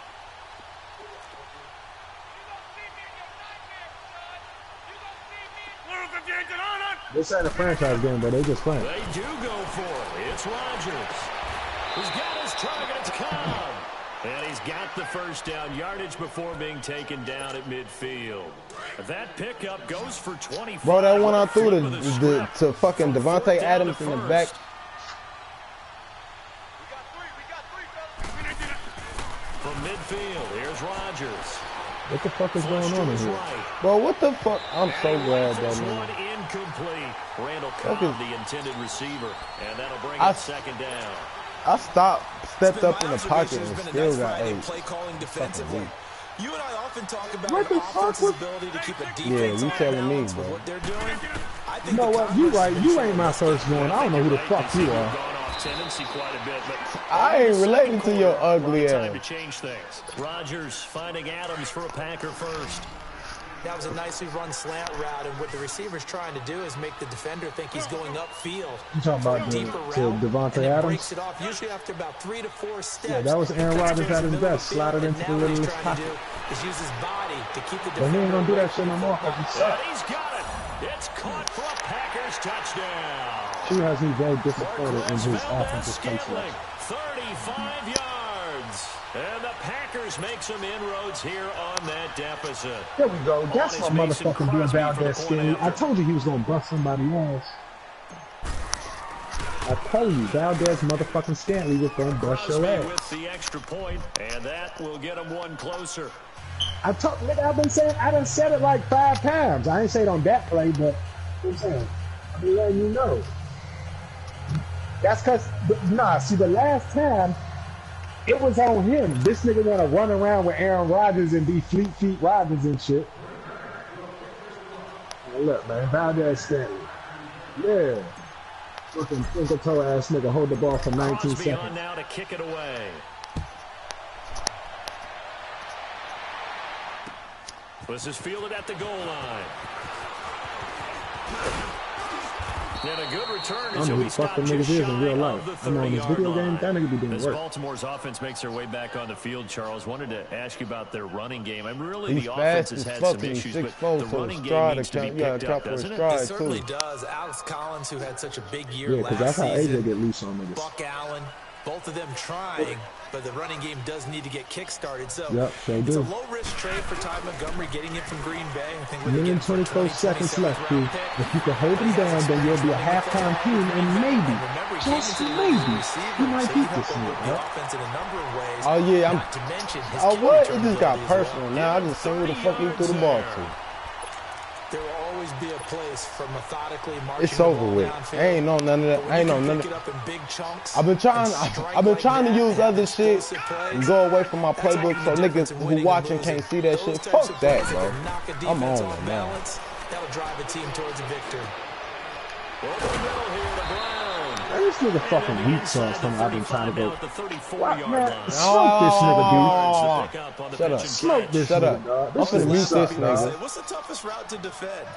This ain't a franchise game, but they just playing. They do go for it. It's Rodgers. He's got his target. It's Cobb. And he's got the first down yardage before being taken down at midfield. That pickup goes for 25. Bro, that one I threw to fucking Devontae Adams in the back. From midfield, here's Rodgers. What the fuck is going on in here? Bro, what the fuck? I'm so glad that One man. incomplete. Randall Cobb, the intended receiver. And that'll bring I- it second down. I stepped up in the pocket and still got 8. Play calling defensively. You and I often talk about What the an fuck offense's was- ability to keep a defense Yeah, you on telling me, balance with bro. what they're doing. I think You know the what? You Cowboys right. have You been ain't my first one. I don't know who the fuck you are. Gone off tendency quite a bit, but I ain't relating to your ugly time to ass. change things. Rodgers finding Adams for a Packer first. That was a nicely run slant route, and what the receiver's trying to do is make the defender think he's going upfield. You talking about Deeper to route, Devontae and then Adams? breaks it off usually after about 3 to 4 steps. Yeah, that was Aaron Rodgers at his best. Slided into the Now what he's little trying to pocket. do is use his body to keep the But he ain't gonna do that shit no more because he And sucks. he's got it. It's caught for a Packers touchdown. She has me very disappointed in Marquez his Valdez offensive play Scantling, selection. 35 yards. And the Packers make some inroads here on that deficit. There we go. That's my motherfucking doing Valdez Stanley. I told you he was gonna bust somebody ass. I told you Valdez motherfucking Stanley was gonna bust your Crosby ass. with the extra point, and that will get him one closer. Nigga, I done said it like 5 times. I ain't say it on that play, but I'm saying, I be letting you know. That's cause, nah, see the last time, it was on him. This nigga wanna run around with Aaron Rodgers and be Fleet Feet Rodgers and shit. Now look, man, Valdez Stanley. Yeah. Fucking twinkle toe ass nigga hold the ball for 19 seconds. On now to kick it away. This is fielded at the goal line. And a good return as he'll be stopped just shy in real of life. the I'm on this 30-yard video game, line. that nigga be doing As work. Baltimore's offense makes their way back on the field, Charles, wanted to ask you about their running game. I mean, really, He's the offense fast has as had fuck some and he's issues, 6'4", but the so running his game stride needs to be account, picked up, for his doesn't it? stride, It certainly too. does. Alex Collins, who had such a big year Yeah, because that's last how AJ season. get loose on niggas. Buck Allen, both of them trying, but the running game does need to get kick-started. So Yep, sure it's do. a low-risk trade for Ty Montgomery, getting it from Green Bay. I think A minute 24 seconds left, dude. If you can hold him down, then you'll be a halftime team, and maybe, just maybe, you might beat this nigga. Oh yeah, oh what? It just got personal now. I just seen where the fuck he threw the ball to. There will always be a place for methodically marching. It's over with. I ain't know none of that. I ain't know none of that. I've been trying to use other shit and go away from my playbook so niggas who watching can't see that shit. Fuck that, bro. I'm on it now. That'll drive a team towards a victory. This nigga fucking weak sauce when I've been trying to go. What, man? Smoke this nigga, dude. Shut up. Smoke this Shut nigga, up. dog. I'm finna mute this nigga. What's the toughest route to defend?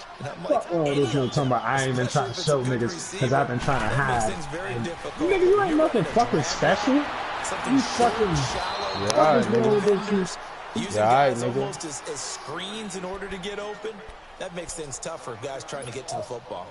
Fuck all this nigga talking about I ain't been trying to show niggas because I've been trying to hide. Nigga, you ain't nothing fucking special. You fucking... Yeah, alright, nigga. Using guys almost as screens in order to get open, that makes things tough for guys trying to get to the football.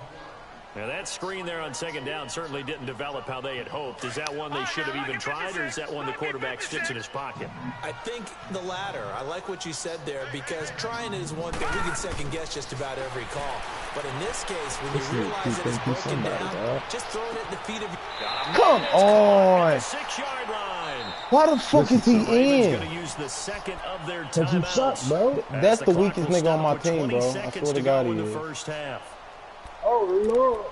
Now that screen there on second down certainly didn't develop how they had hoped. Is that one they should have even tried, or is that one the quarterback sticks in his pocket? I think the latter. I like what you said there, because trying is one thing. We can second guess just about every call. But in this case, when you realize that it's broken down, just throwing it at the feet of... Come on. 6-yard line. Why the fuck is he in? Going to use the second of their Cause you suck, bro. That's the weakest nigga on my team, bro. I swear to God he is. First half. Oh, Lord.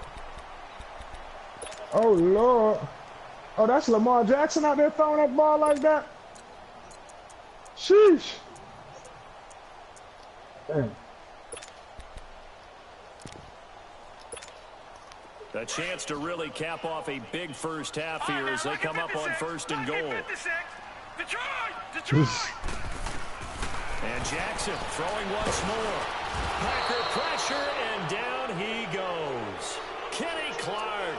Oh, Lord. Oh, that's Lamar Jackson out there throwing that ball like that? Sheesh. Damn. A chance to really cap off a big first half here as they come up on first and goal. And Jackson throwing once more. Packer pressure, and down he goes. Kenny Clark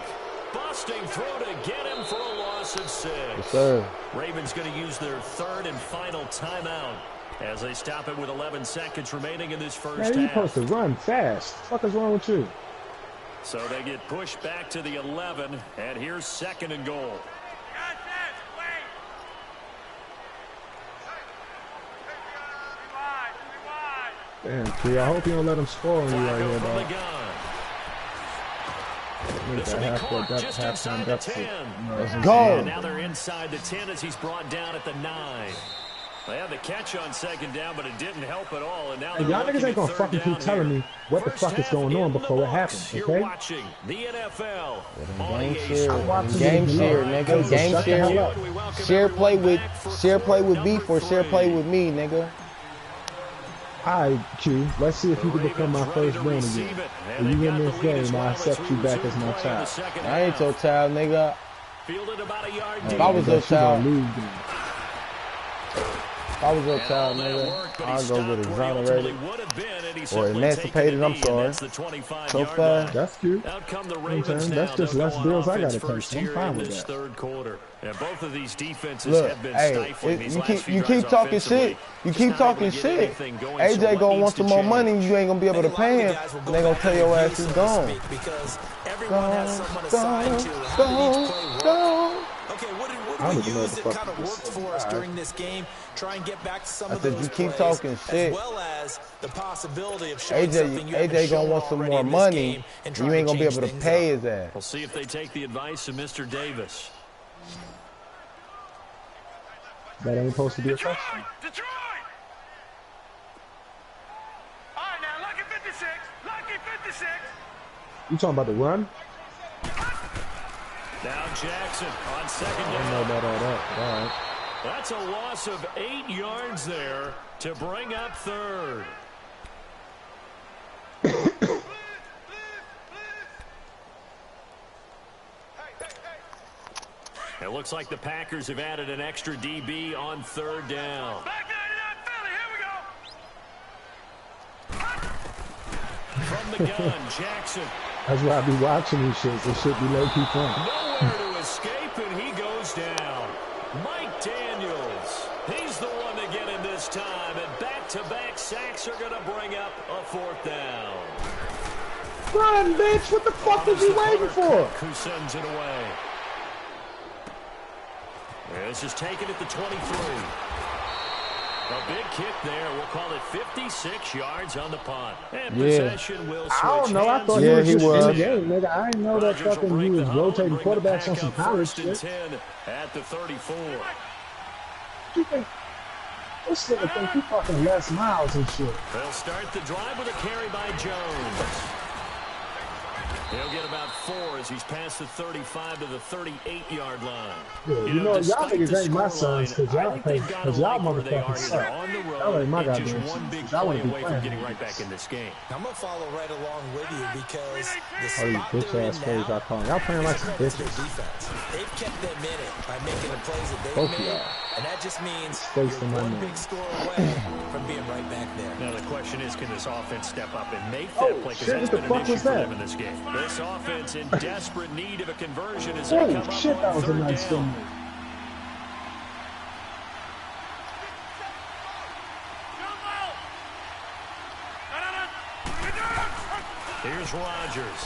busting through to get him for a loss of 6. Yes, sir. Ravens going to use their third and final timeout as they stop it with 11 seconds remaining in this first half. Man, you supposed to run fast. What the fuck is wrong with you? So they get pushed back to the 11, and here's second and goal. Damn, Key, I hope you don't let him score on you right here, dog. This will be caught just inside the 10. Let's go. And now they're inside the 10 as he's brought down at the 9. They had the catch on second down, but it didn't help at all. And now y'all niggas ain't gonna fucking keep telling me what the fuck is going on before it happens, okay? You're watching the NFL. Game share, nigga. Game share. Share play with beef or share play with me, nigga. Alright, Q, let's see if you can become my first born again. When you win this game, I accept you back as my child. I ain't your child, nigga. If I was your child, if I was your child, nigga, I'd go get exonerated or emancipated. I'm sorry. So far, that's cute. That's just less bills I gotta take. I'm fine with that. Third quarter. And both of these defenses look, have been hey, stifling you keep talking shit. You keep talking shit. AJ gonna want some more money. You ain't gonna be able to pay him. And they gonna tell your ass he's gone. Gone. Okay, what do we use that kind of worked for us during this game? Try and get back to some of those you keep talking shit. As well as the possibility of showing something you AJ gonna want some more money, and you ain't gonna be able to pay his ass. We'll see if they take the advice of Mr. Davis. That ain't supposed to be a question. You talking about the run? Now Jackson on second down. I don't know about all that, but all right. That's a loss of 8 yards there to bring up third. It looks like the Packers have added an extra DB on third down. From the gun, Jackson. That's why I be watching these shits. It should be low-key fun. Nowhere to escape, and he goes down. Mike Daniels. He's the one to get him this time, and back-to-back sacks are going to bring up a fourth down. Run, bitch! What the fuck was he waiting for? Who sends it away? This is taken at the 23. A big kick there. We'll call it 56 yards on the punt. And possession will switch. I don't know. I thought he was just in the game, nigga. I didn't know that fucking he was rotating quarterbacks on some college shit. 10 at the 34. You think this nigga think he fucking Les Miles and shit? They'll start the drive with a carry by Jones. He'll get about 4 as he's past the 35 to the 38-yard line. Yeah, you know y'all niggas ain't my sons because y'all motherfuckers suck. Y'all ain't my goddamn sons. One big Y'all play wanna be away from playing getting with right this. back in this game. I'm going to follow right along with you because the Oh, you spot bitch they're ass in plays now, I call. Y'all playing like some credits their bitches. defense. They've kept them in it by making the plays that they've Both made, y'all. and that just means Face you're to my one name. big score away from being right back there. Now the question is, can this offense step up and make Oh, that play? Because shit, that's what the been an fuck issue was for that? them in this game. This offense in desperate need of a conversion as they Holy come up shit, that on was a third nice down. thing. Here's Rodgers.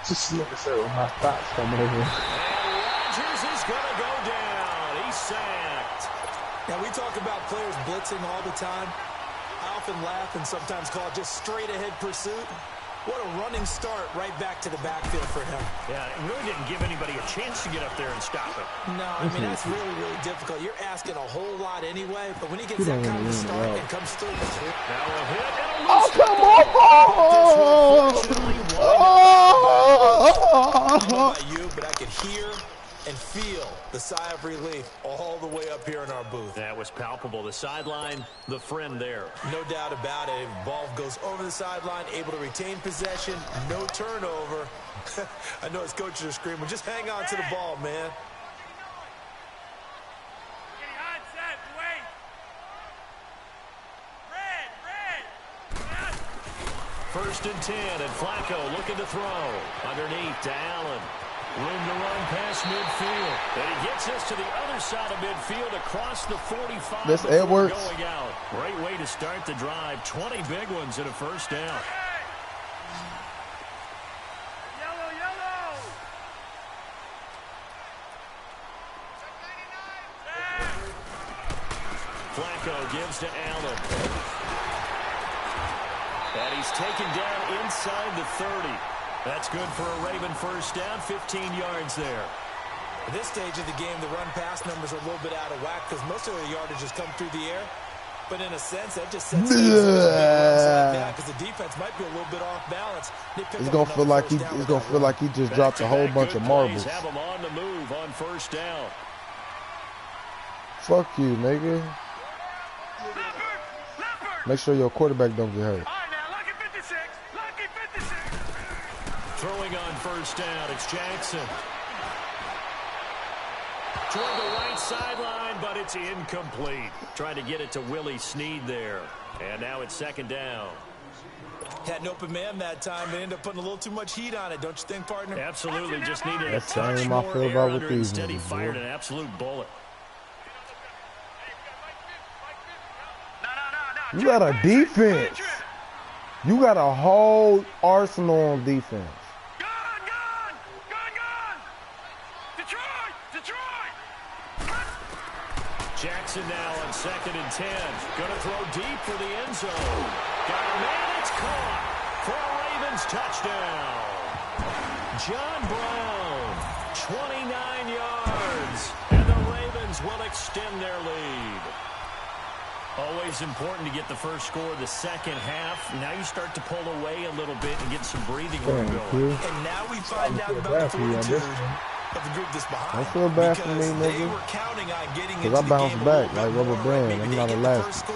Just look at that with my thoughts coming over. And Rodgers is going to go down. He's sacked. Now, we talk about players blitzing all the time. I often laugh and sometimes call it just straight-ahead pursuit. What a running start right back to the backfield for him. Yeah, it really didn't give anybody a chance to get up there and stop it. No, I mean, that's really, really difficult. You're asking a whole lot anyway, but when he gets You that don't kind of wanna start win, and comes through. Now a hit and a Oh, loose come I don't know on! about you, but I could hear and feel the sigh of relief all the way up here in our booth. That was palpable. The sideline, the friend there. No doubt about it. Ball goes over the sideline, able to retain possession, no turnover. I know his coaches are screaming, just hang on to the ball, man. First and 10, and Flacco looking to throw. Underneath to Allen. Room to run past midfield. And he gets us to the other side of midfield across the 45. That's before Edwards. Going out. Great way to start the drive. 20 big ones and a first down. Flacco gives to Allen. And he's taken down inside the 30. That's good for a Raven first down, 15 yards there. At this stage of the game, the run-pass numbers are a little bit out of whack because most of their yardage has come through the air. But in a sense, that just sets things up because the defense might be a little bit off balance. It's gonna feel like he just dropped a whole bunch of marbles. Have him on the move on first down. Fuck you, nigga. Make sure your quarterback don't get hurt. Throwing on first down, it's Jackson. Toward the right sideline, but it's incomplete. Trying to get it to Willie Snead there. And now it's second down. Had an open man that time. They ended up putting a little too much heat on it, don't you think, partner? Absolutely, just needed a That's touch same I more feel air about under with these instead he niggas, fired boy. an absolute bullet. You got a defense. You got a whole arsenal on defense. Jackson now on second and 10. Going to throw deep for the end zone. Got a man, it's caught for a Ravens touchdown. John Brown, 29 yards, and the Ravens will extend their lead. Always important to get the first score of the second half. Now you start to pull away a little bit and get some breathing room going. And now we find out about the fortitude of the group that's behind. Don't feel bad for me, nigga. Because I bounce back like rubber band. I'm not elastic.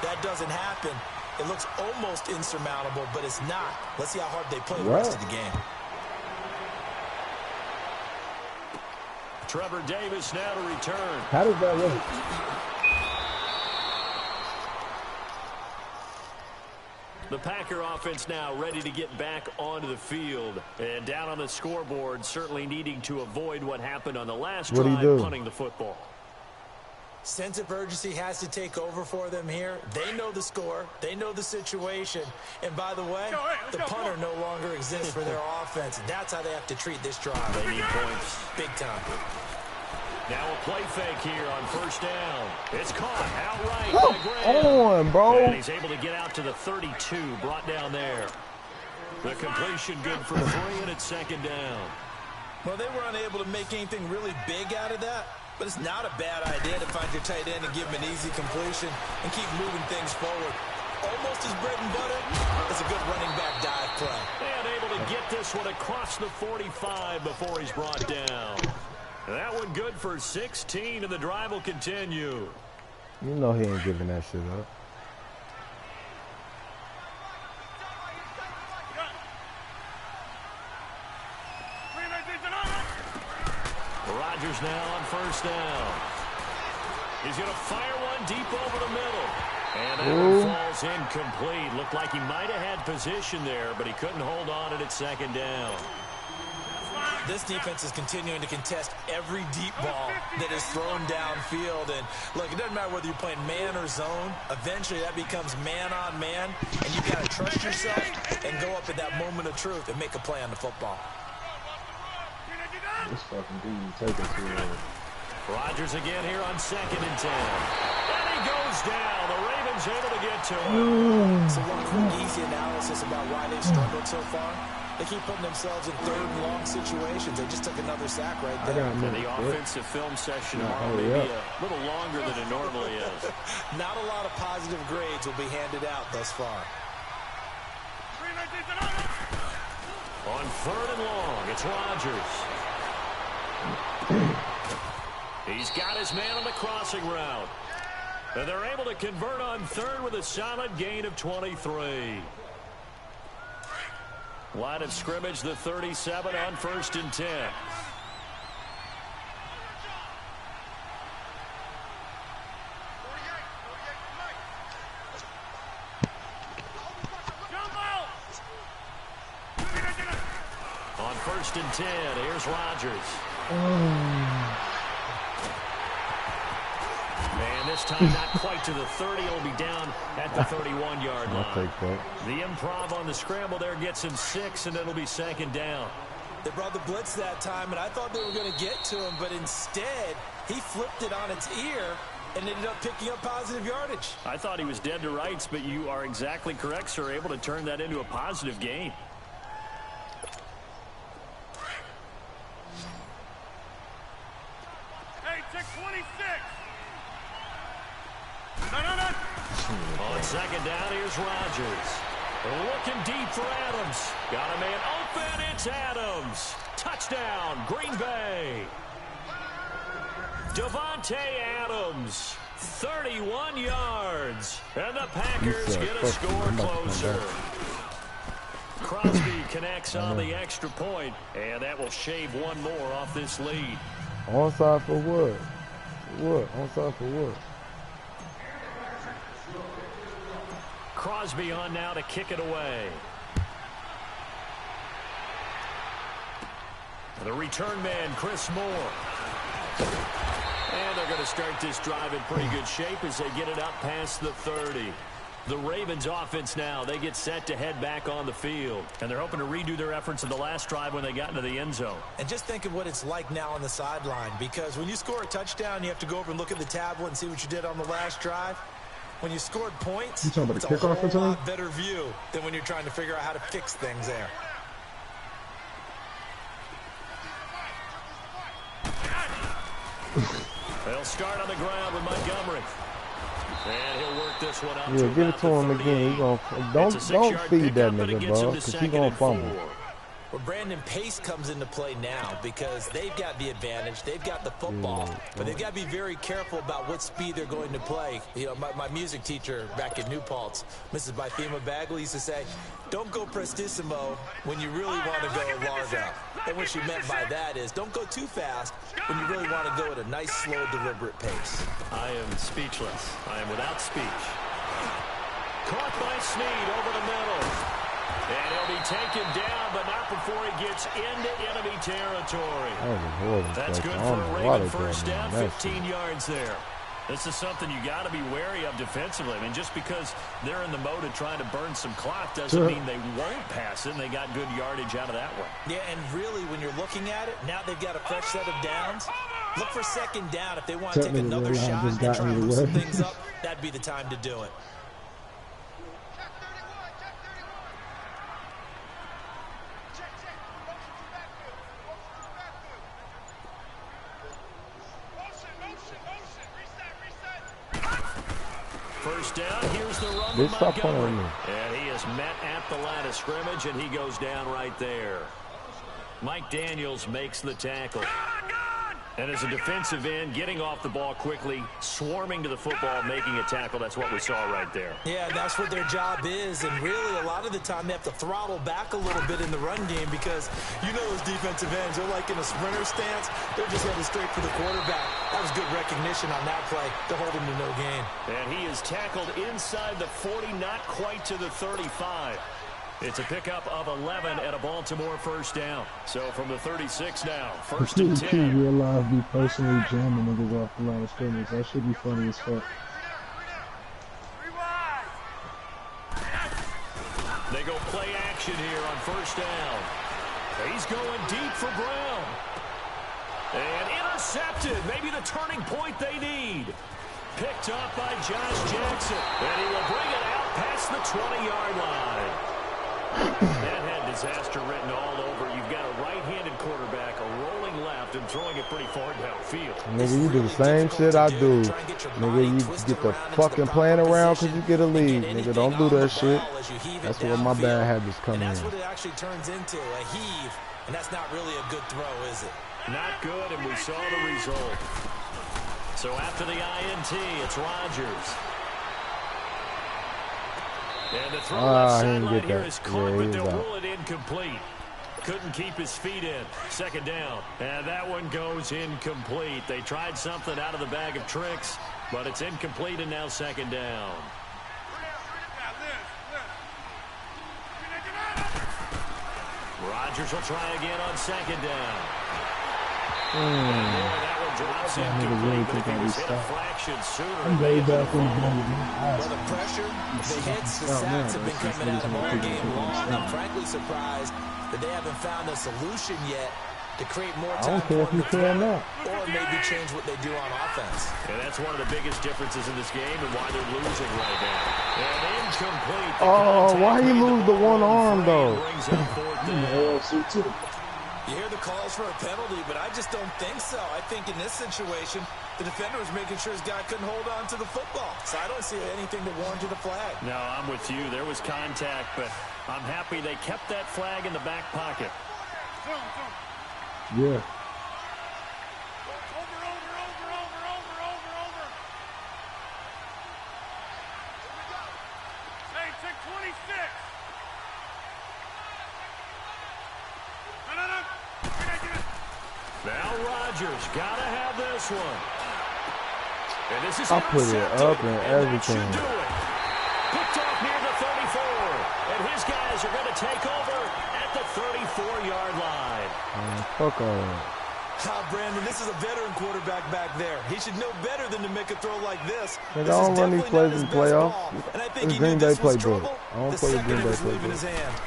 That doesn't happen. It looks almost insurmountable, but it's not. Let's see how hard they play the rest of the game. Trevor Davis now to return. How does that work? The Packer offense now ready to get back onto the field. And down on the scoreboard, certainly needing to avoid what happened on the last drive, punting the football. Sense of urgency has to take over for them here. They know the score. They know the situation. And by the way, the punter no longer exists for their offense. That's how they have to treat this drive. They need points. Big time. Now a play fake here on first down. It's caught outright by Graham. Come on, bro. And he's able to get out to the 32, brought down there. The completion good for 3, and it's second down. Well, they were unable to make anything really big out of that, but it's not a bad idea to find your tight end and give him an easy completion and keep moving things forward. Almost his bread and butter is a good running back dive play. And able to get this one across the 45 before he's brought down. That one good for 16, and the drive will continue. You know he ain't giving that shit up. Rodgers now on first down. He's going to fire one deep over the middle. And that one falls incomplete. Looked like he might have had position there, but he couldn't hold on to it at second down. This defense is continuing to contest every deep ball that is thrown downfield. And, look, it doesn't matter whether you're playing man or zone. Eventually, that becomes man-on-man, and you've got to trust yourself and go up at that moment of truth and make a play on the football. This fucking dude taking too long. Rodgers again here on 2nd and 10. And he goes down. The Ravens able to get to him. So one quick, easy analysis about why they've struggled so far. They keep putting themselves in 3rd and long situations. They just took another sack right there. And the offensive film session tomorrow may be a little longer than it normally is. Not a lot of positive grades will be handed out thus far. On 3rd and long, it's Rodgers. He's got his man on the crossing route. And they're able to convert on 3rd with a solid gain of 23. Line of scrimmage, the 37 on 1st and 10. On 1st and 10, here's Rodgers. And this time not quite to the 30. It'll be down at the 31-yard line. I'll take that. The improv on the scramble there gets him 6, and it'll be second down. They brought the blitz that time, and I thought they were going to get to him, but instead he flipped it on its ear and ended up picking up positive yardage. I thought he was dead to rights, but you are exactly correct, sir. Able to turn that into a positive gain. Hey, check 26. On 2nd down, here's Rodgers. Looking deep for Adams. Got a man open. It's Adams. Touchdown, Green Bay. Devontae Adams, 31 yards. And the Packers get a score closer. Crosby connects on the extra point, and that will shave one more off this lead. Onside for what? What? Onside for what? Crosby on now to kick it away. The return man, Chris Moore. And they're going to start this drive in pretty good shape as they get it up past the 30. The Ravens offense now, they get set to head back on the field. And they're hoping to redo their efforts in the last drive when they got into the end zone. And just think of what it's like now on the sideline, because when you score a touchdown, you have to go over and look at the tablet and see what you did on the last drive. When you scored points, you talking about it's the a kickoff whole return? lot better view than when you're trying to figure out how to fix things there. They'll start on the ground with Montgomery. And he'll work this one up. Yeah, give it to him again. He gonna don't feed that nigga, bro, because he gonna fumble. Well, Brandon, pace comes into play now because they've got the advantage. They've got the football, but they've got to be very careful about what speed they're going to play. You know, my music teacher back at New Paltz, Mrs. Bythema Bagley, used to say, don't go prestissimo when you really want to go largo. And what she meant by that is don't go too fast when you really want to go at a nice, slow, deliberate pace. I am speechless. I am without speech. Caught by Snead over the middle. And he'll be taken down, but not before he gets into enemy territory. That's good for a Raven first down, 15 yards there. This is something you got to be wary of defensively. I mean, just because they're in the mode of trying to burn some clock doesn't mean they won't pass it, and they got good yardage out of that one. Yeah, and really, when you're looking at it, now they've got a fresh set of downs. Look for second down. If they want to take another shot and try to loosen things up, that'd be the time to do it. First down, here's the run This to Montgomery. And he is met at the line of scrimmage, and he goes down right there. Mike Daniels makes the tackle. And as a defensive end, getting off the ball quickly, swarming to the football, making a tackle, that's what we saw right there. Yeah, that's what their job is. And really, a lot of the time, they have to throttle back a little bit in the run game because you know those defensive ends, they're like in a sprinter stance. They're just headed straight for the quarterback. That was good recognition on that play to hold him to no gain. And he is tackled inside the 40, not quite to the 35. It's a pickup of 11 at a Baltimore first down. So from the 36 now, first and 10. Real life be personally jamming niggas off the line of scrimmage. That should be funny as fuck. They go play action here on first down. He's going deep for Brown. And intercepted. Maybe the turning point they need. Picked up by Josh Jackson. And he will bring it out past the 20-yard line. That had disaster written all over. You've got a right-handed quarterback, a rolling left, and throwing it pretty far downfield. Nigga, you do the same shit I do. Nigga, you get the fucking playing around because you get a lead. Nigga, don't do that shit. That's where my bad habits come in. And that's what it actually turns into, a heave. And that's not really a good throw, is it? Not good, and we saw the result. So after the INT, it's Rodgers. And the throw left sideline here is caught, but they'll rule it incomplete. Couldn't keep his feet in. Second down. And that one goes incomplete. They tried something out of the bag of tricks, but it's incomplete, and now second down. Rodgers will try again on second down. That one drops incomplete, but if he was hit a fraction sooner, I'm way back on well, the pressure, the hits, the sacks have been coming out of all game long. I'm frankly surprised that they haven't found a solution yet to create more time for them to throw, or maybe change what they do on offense. And that's one of the biggest differences in this game and why they're losing right now. And incomplete. Oh, why he lose the one arm, though? You hear the calls for a penalty, but I just don't think so. I think in this situation, the defender was making sure his guy couldn't hold on to the football. So I don't see anything to warrant the flag. No, I'm with you. There was contact, but I'm happy they kept that flag in the back pocket. Yeah. Now Rodgers gotta have this one. And this is I put it up and everything. That should do it. Picked off near the 34. And his guys are going to take over at the 34-yard line. Fuck all that. Brandon, this is a veteran quarterback back there. He should know better than to make a throw like this. I don't run these plays in playoffs. It's Green Bay playbook. I don't play the Green Bay playbook.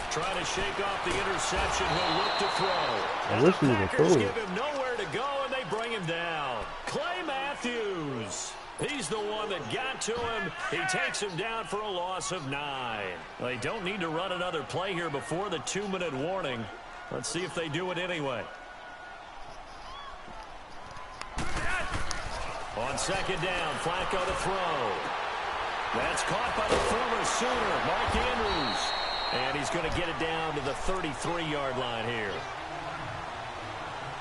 Trying to shake off the interception. He'll look to throw. I wish he would have threw it. Give him nowhere to go, and they bring him down. Clay Matthews. He's the one that got to him. He takes him down for a loss of 9. They don't need to run another play here before the 2-minute warning. Let's see if they do it anyway. On second down, Flacco to throw. That's caught by the former Sooner, Mark Andrews. And he's going to get it down to the 33-yard line here.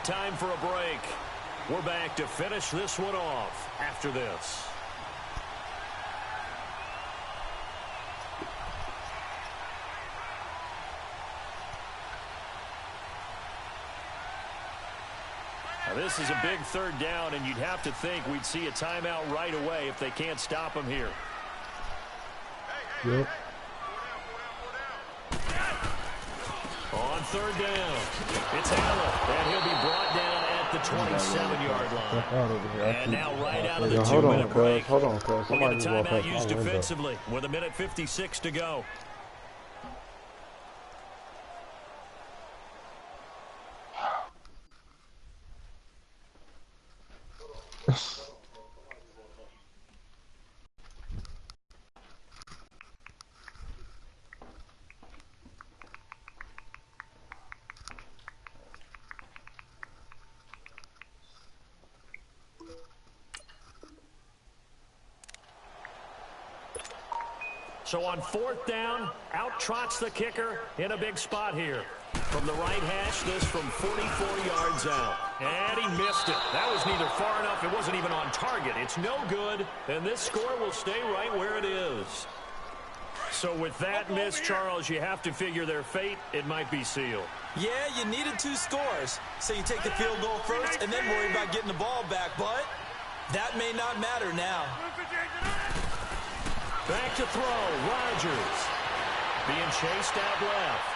Time for a break. We're back to finish this one off after this. Now this is a big third down, and you'd have to think we'd see a timeout right away if they can't stop him here. Yep. On third down, it's Allen, and he'll be brought down at the 27-yard line. And now right out of the 2-minute break, hold on, cuz. we'll get a timeout used defensively with 1:56 to go. So on fourth down, out trots the kicker in a big spot here. From the right hash, this from 44 yards out. And he missed it. That was neither far enough. It wasn't even on target. It's no good, and this score will stay right where it is. So with that miss, Charles, you have to figure their fate. It might be sealed. Yeah, you needed 2 scores. So you take the field goal first and then worry about getting the ball back. But that may not matter now. Back to throw, Rodgers. Being chased out left.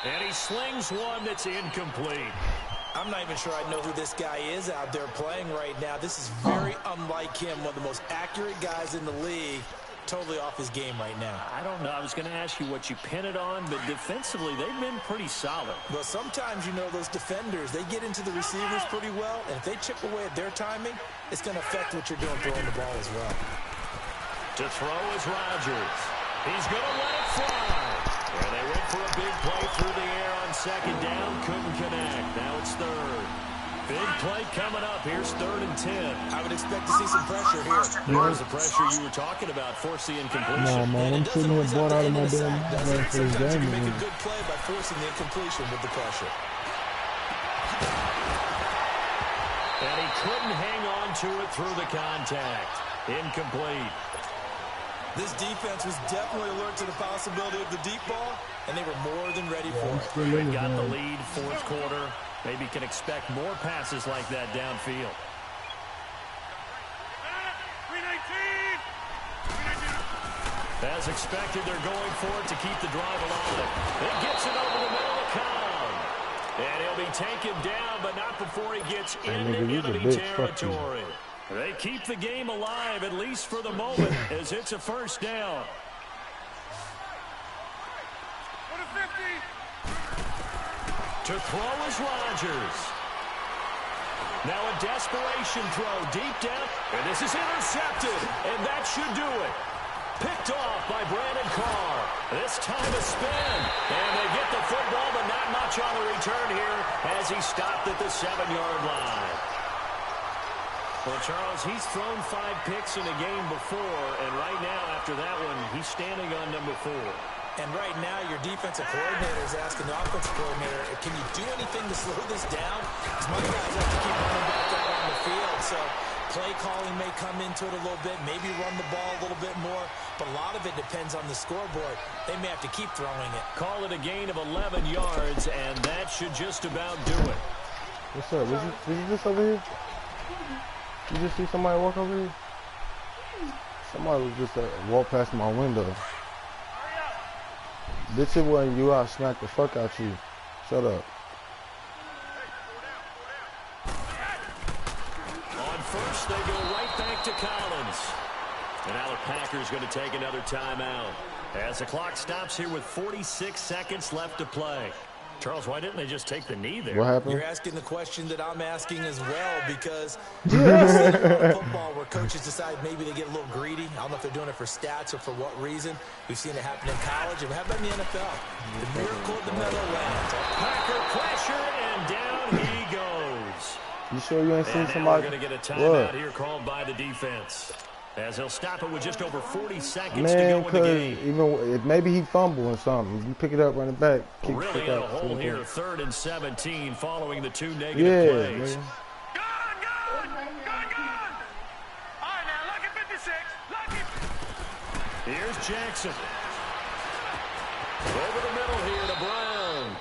And he slings one that's incomplete. I'm not even sure I know who this guy is out there playing right now. This is very unlike him, one of the most accurate guys in the league. Totally off his game right now. I don't know. I was going to ask you what you pin it on, but defensively, they've been pretty solid. Well, sometimes, you know, those defenders, they get into the receivers pretty well, and if they chip away at their timing, it's going to affect what you're doing throwing the ball as well. To throw is Rodgers. He's going to let it fly. And they went for a big play through the air on second down. Couldn't connect. Now it's third. Big play coming up. Here's 3rd and 10. I would expect to see some pressure here. There's the pressure you were talking about. Force the incompletion. No, man, I'm sitting here bored out of my damn mind for this Sometimes you game. can make a good play by forcing the incompletion with the pressure. And he couldn't hang on to it through the contact. Incomplete. This defense was definitely alert to the possibility of the deep ball, and they were more than ready for it. They got the lead, 4th quarter. Maybe can expect more passes like that downfield. As expected, they're going for it to keep the drive alive. It gets it over the middle of the column. And he'll be taken down, but not before he gets into enemy territory. They keep the game alive, at least for the moment, as it's a first down. To throw is Rodgers. Now a desperation throw deep down, and this is intercepted, and that should do it. Picked off by Brandon Carr. This time a spin, and they get the football, but not much on the return here as he stopped at the 7-yard line. Well, Charles, he's thrown 5 picks in a game before, and right now, after that one, he's standing on number 4. And right now, your defensive coordinator is asking the offensive coordinator, can you do anything to slow this down? Because my guys have to keep running back out on the field. So play calling may come into it a little bit, maybe run the ball a little bit more. But a lot of it depends on the scoreboard. They may have to keep throwing it. Call it a gain of 11 yards, and that should just about do it. What's up? Is this over here? You just see somebody walk over here? Somebody was just walk past my window. Bitch, it wasn't you. I'll smack the fuck out you. Shut up. On first, they go right back to Collins. And now the Packers going to take another timeout as the clock stops here with 46 seconds left to play. Charles, why didn't they just take the knee there? What happened? You're asking the question that I'm asking as well, because we've seen a lot of football where coaches decide maybe they get a little greedy. I don't know if they're doing it for stats or for what reason. We've seen it happen in college, and how about in the NFL? The miracle of the Meadowlands. Packer pressure, and down he goes. You You sure you ain't seen somebody? We're going to get a timeout here called by the defense, as he'll stop it with just over 40 seconds to go in the game. Even if maybe he fumbled or something, you pick it up, run it back. Really in a hole here, 3rd and 17, following the 2 negative plays. Good. All right, now, look at 56. Look at. Here's Jackson. Over the middle here to Brown.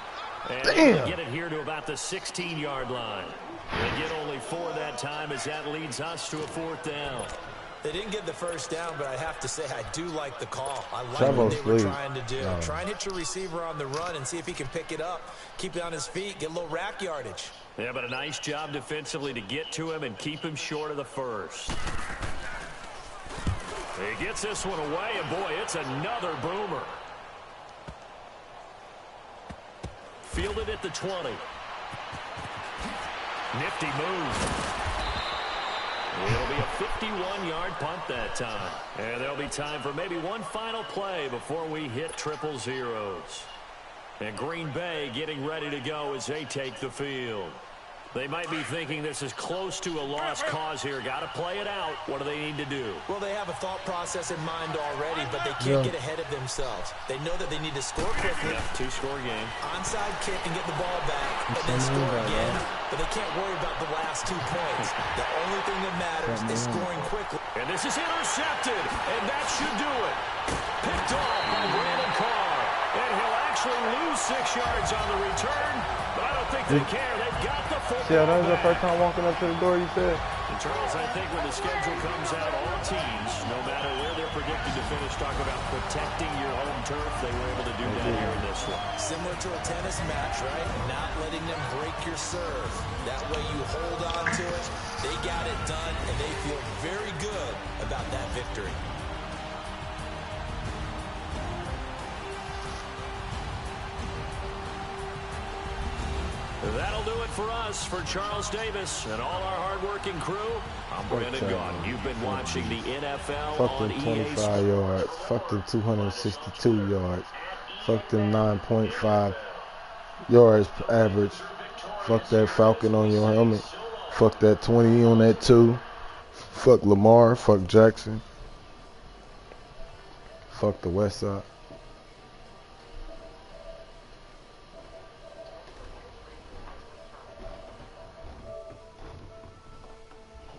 And they get it here to about the 16-yard line. They get only 4 that time, as that leads us to a 4th down. They didn't get the first down, but I have to say I do like the call. I like what they were trying to do. Try and hit your receiver on the run and see if he can pick it up, keep it on his feet, get a little rack yardage. Yeah, but a nice job defensively to get to him and keep him short of the first. He gets this one away, and boy, it's another boomer. Fielded at the 20. Nifty move. It'll be a 51-yard punt that time. And there'll be time for maybe one final play before we hit 000. And Green Bay getting ready to go as they take the field. They might be thinking this is close to a lost cause here. Got to play it out. What do they need to do? Well, they have a thought process in mind already, but they can't get ahead of themselves. They know that they need to score quickly. Yeah, 2-score game. Onside kick and get the ball back, and then score again. But they can't worry about the last 2 points. The only thing that matters is scoring quickly. And this is intercepted, and that should do it. Picked off by Brandon Carr. And he'll actually lose 6 yards on the return, but I don't think they care. They've got the football. Yeah, that was your first time walking up to the door, you said? And Charles, I think when the schedule comes out, all teams, no matter where they're predicted to finish, talk about protecting your home turf. They were able to do that here in this one. Similar to a tennis match, right? Not letting them break your serve. That way you hold on to it. They got it done, and they feel very good about that victory. That'll do it for us. For Charles Davis and all our hard-working crew, I'm Brandon Gaughan. You've been watching the NFL Fuck on them EA 25 yards. Fuck them 262 yards. Fuck them 9.5 yards average. Fuck that Falcon on your helmet. Fuck that 20 on that 2. Fuck Lamar. Fuck Jackson. Fuck the West Side.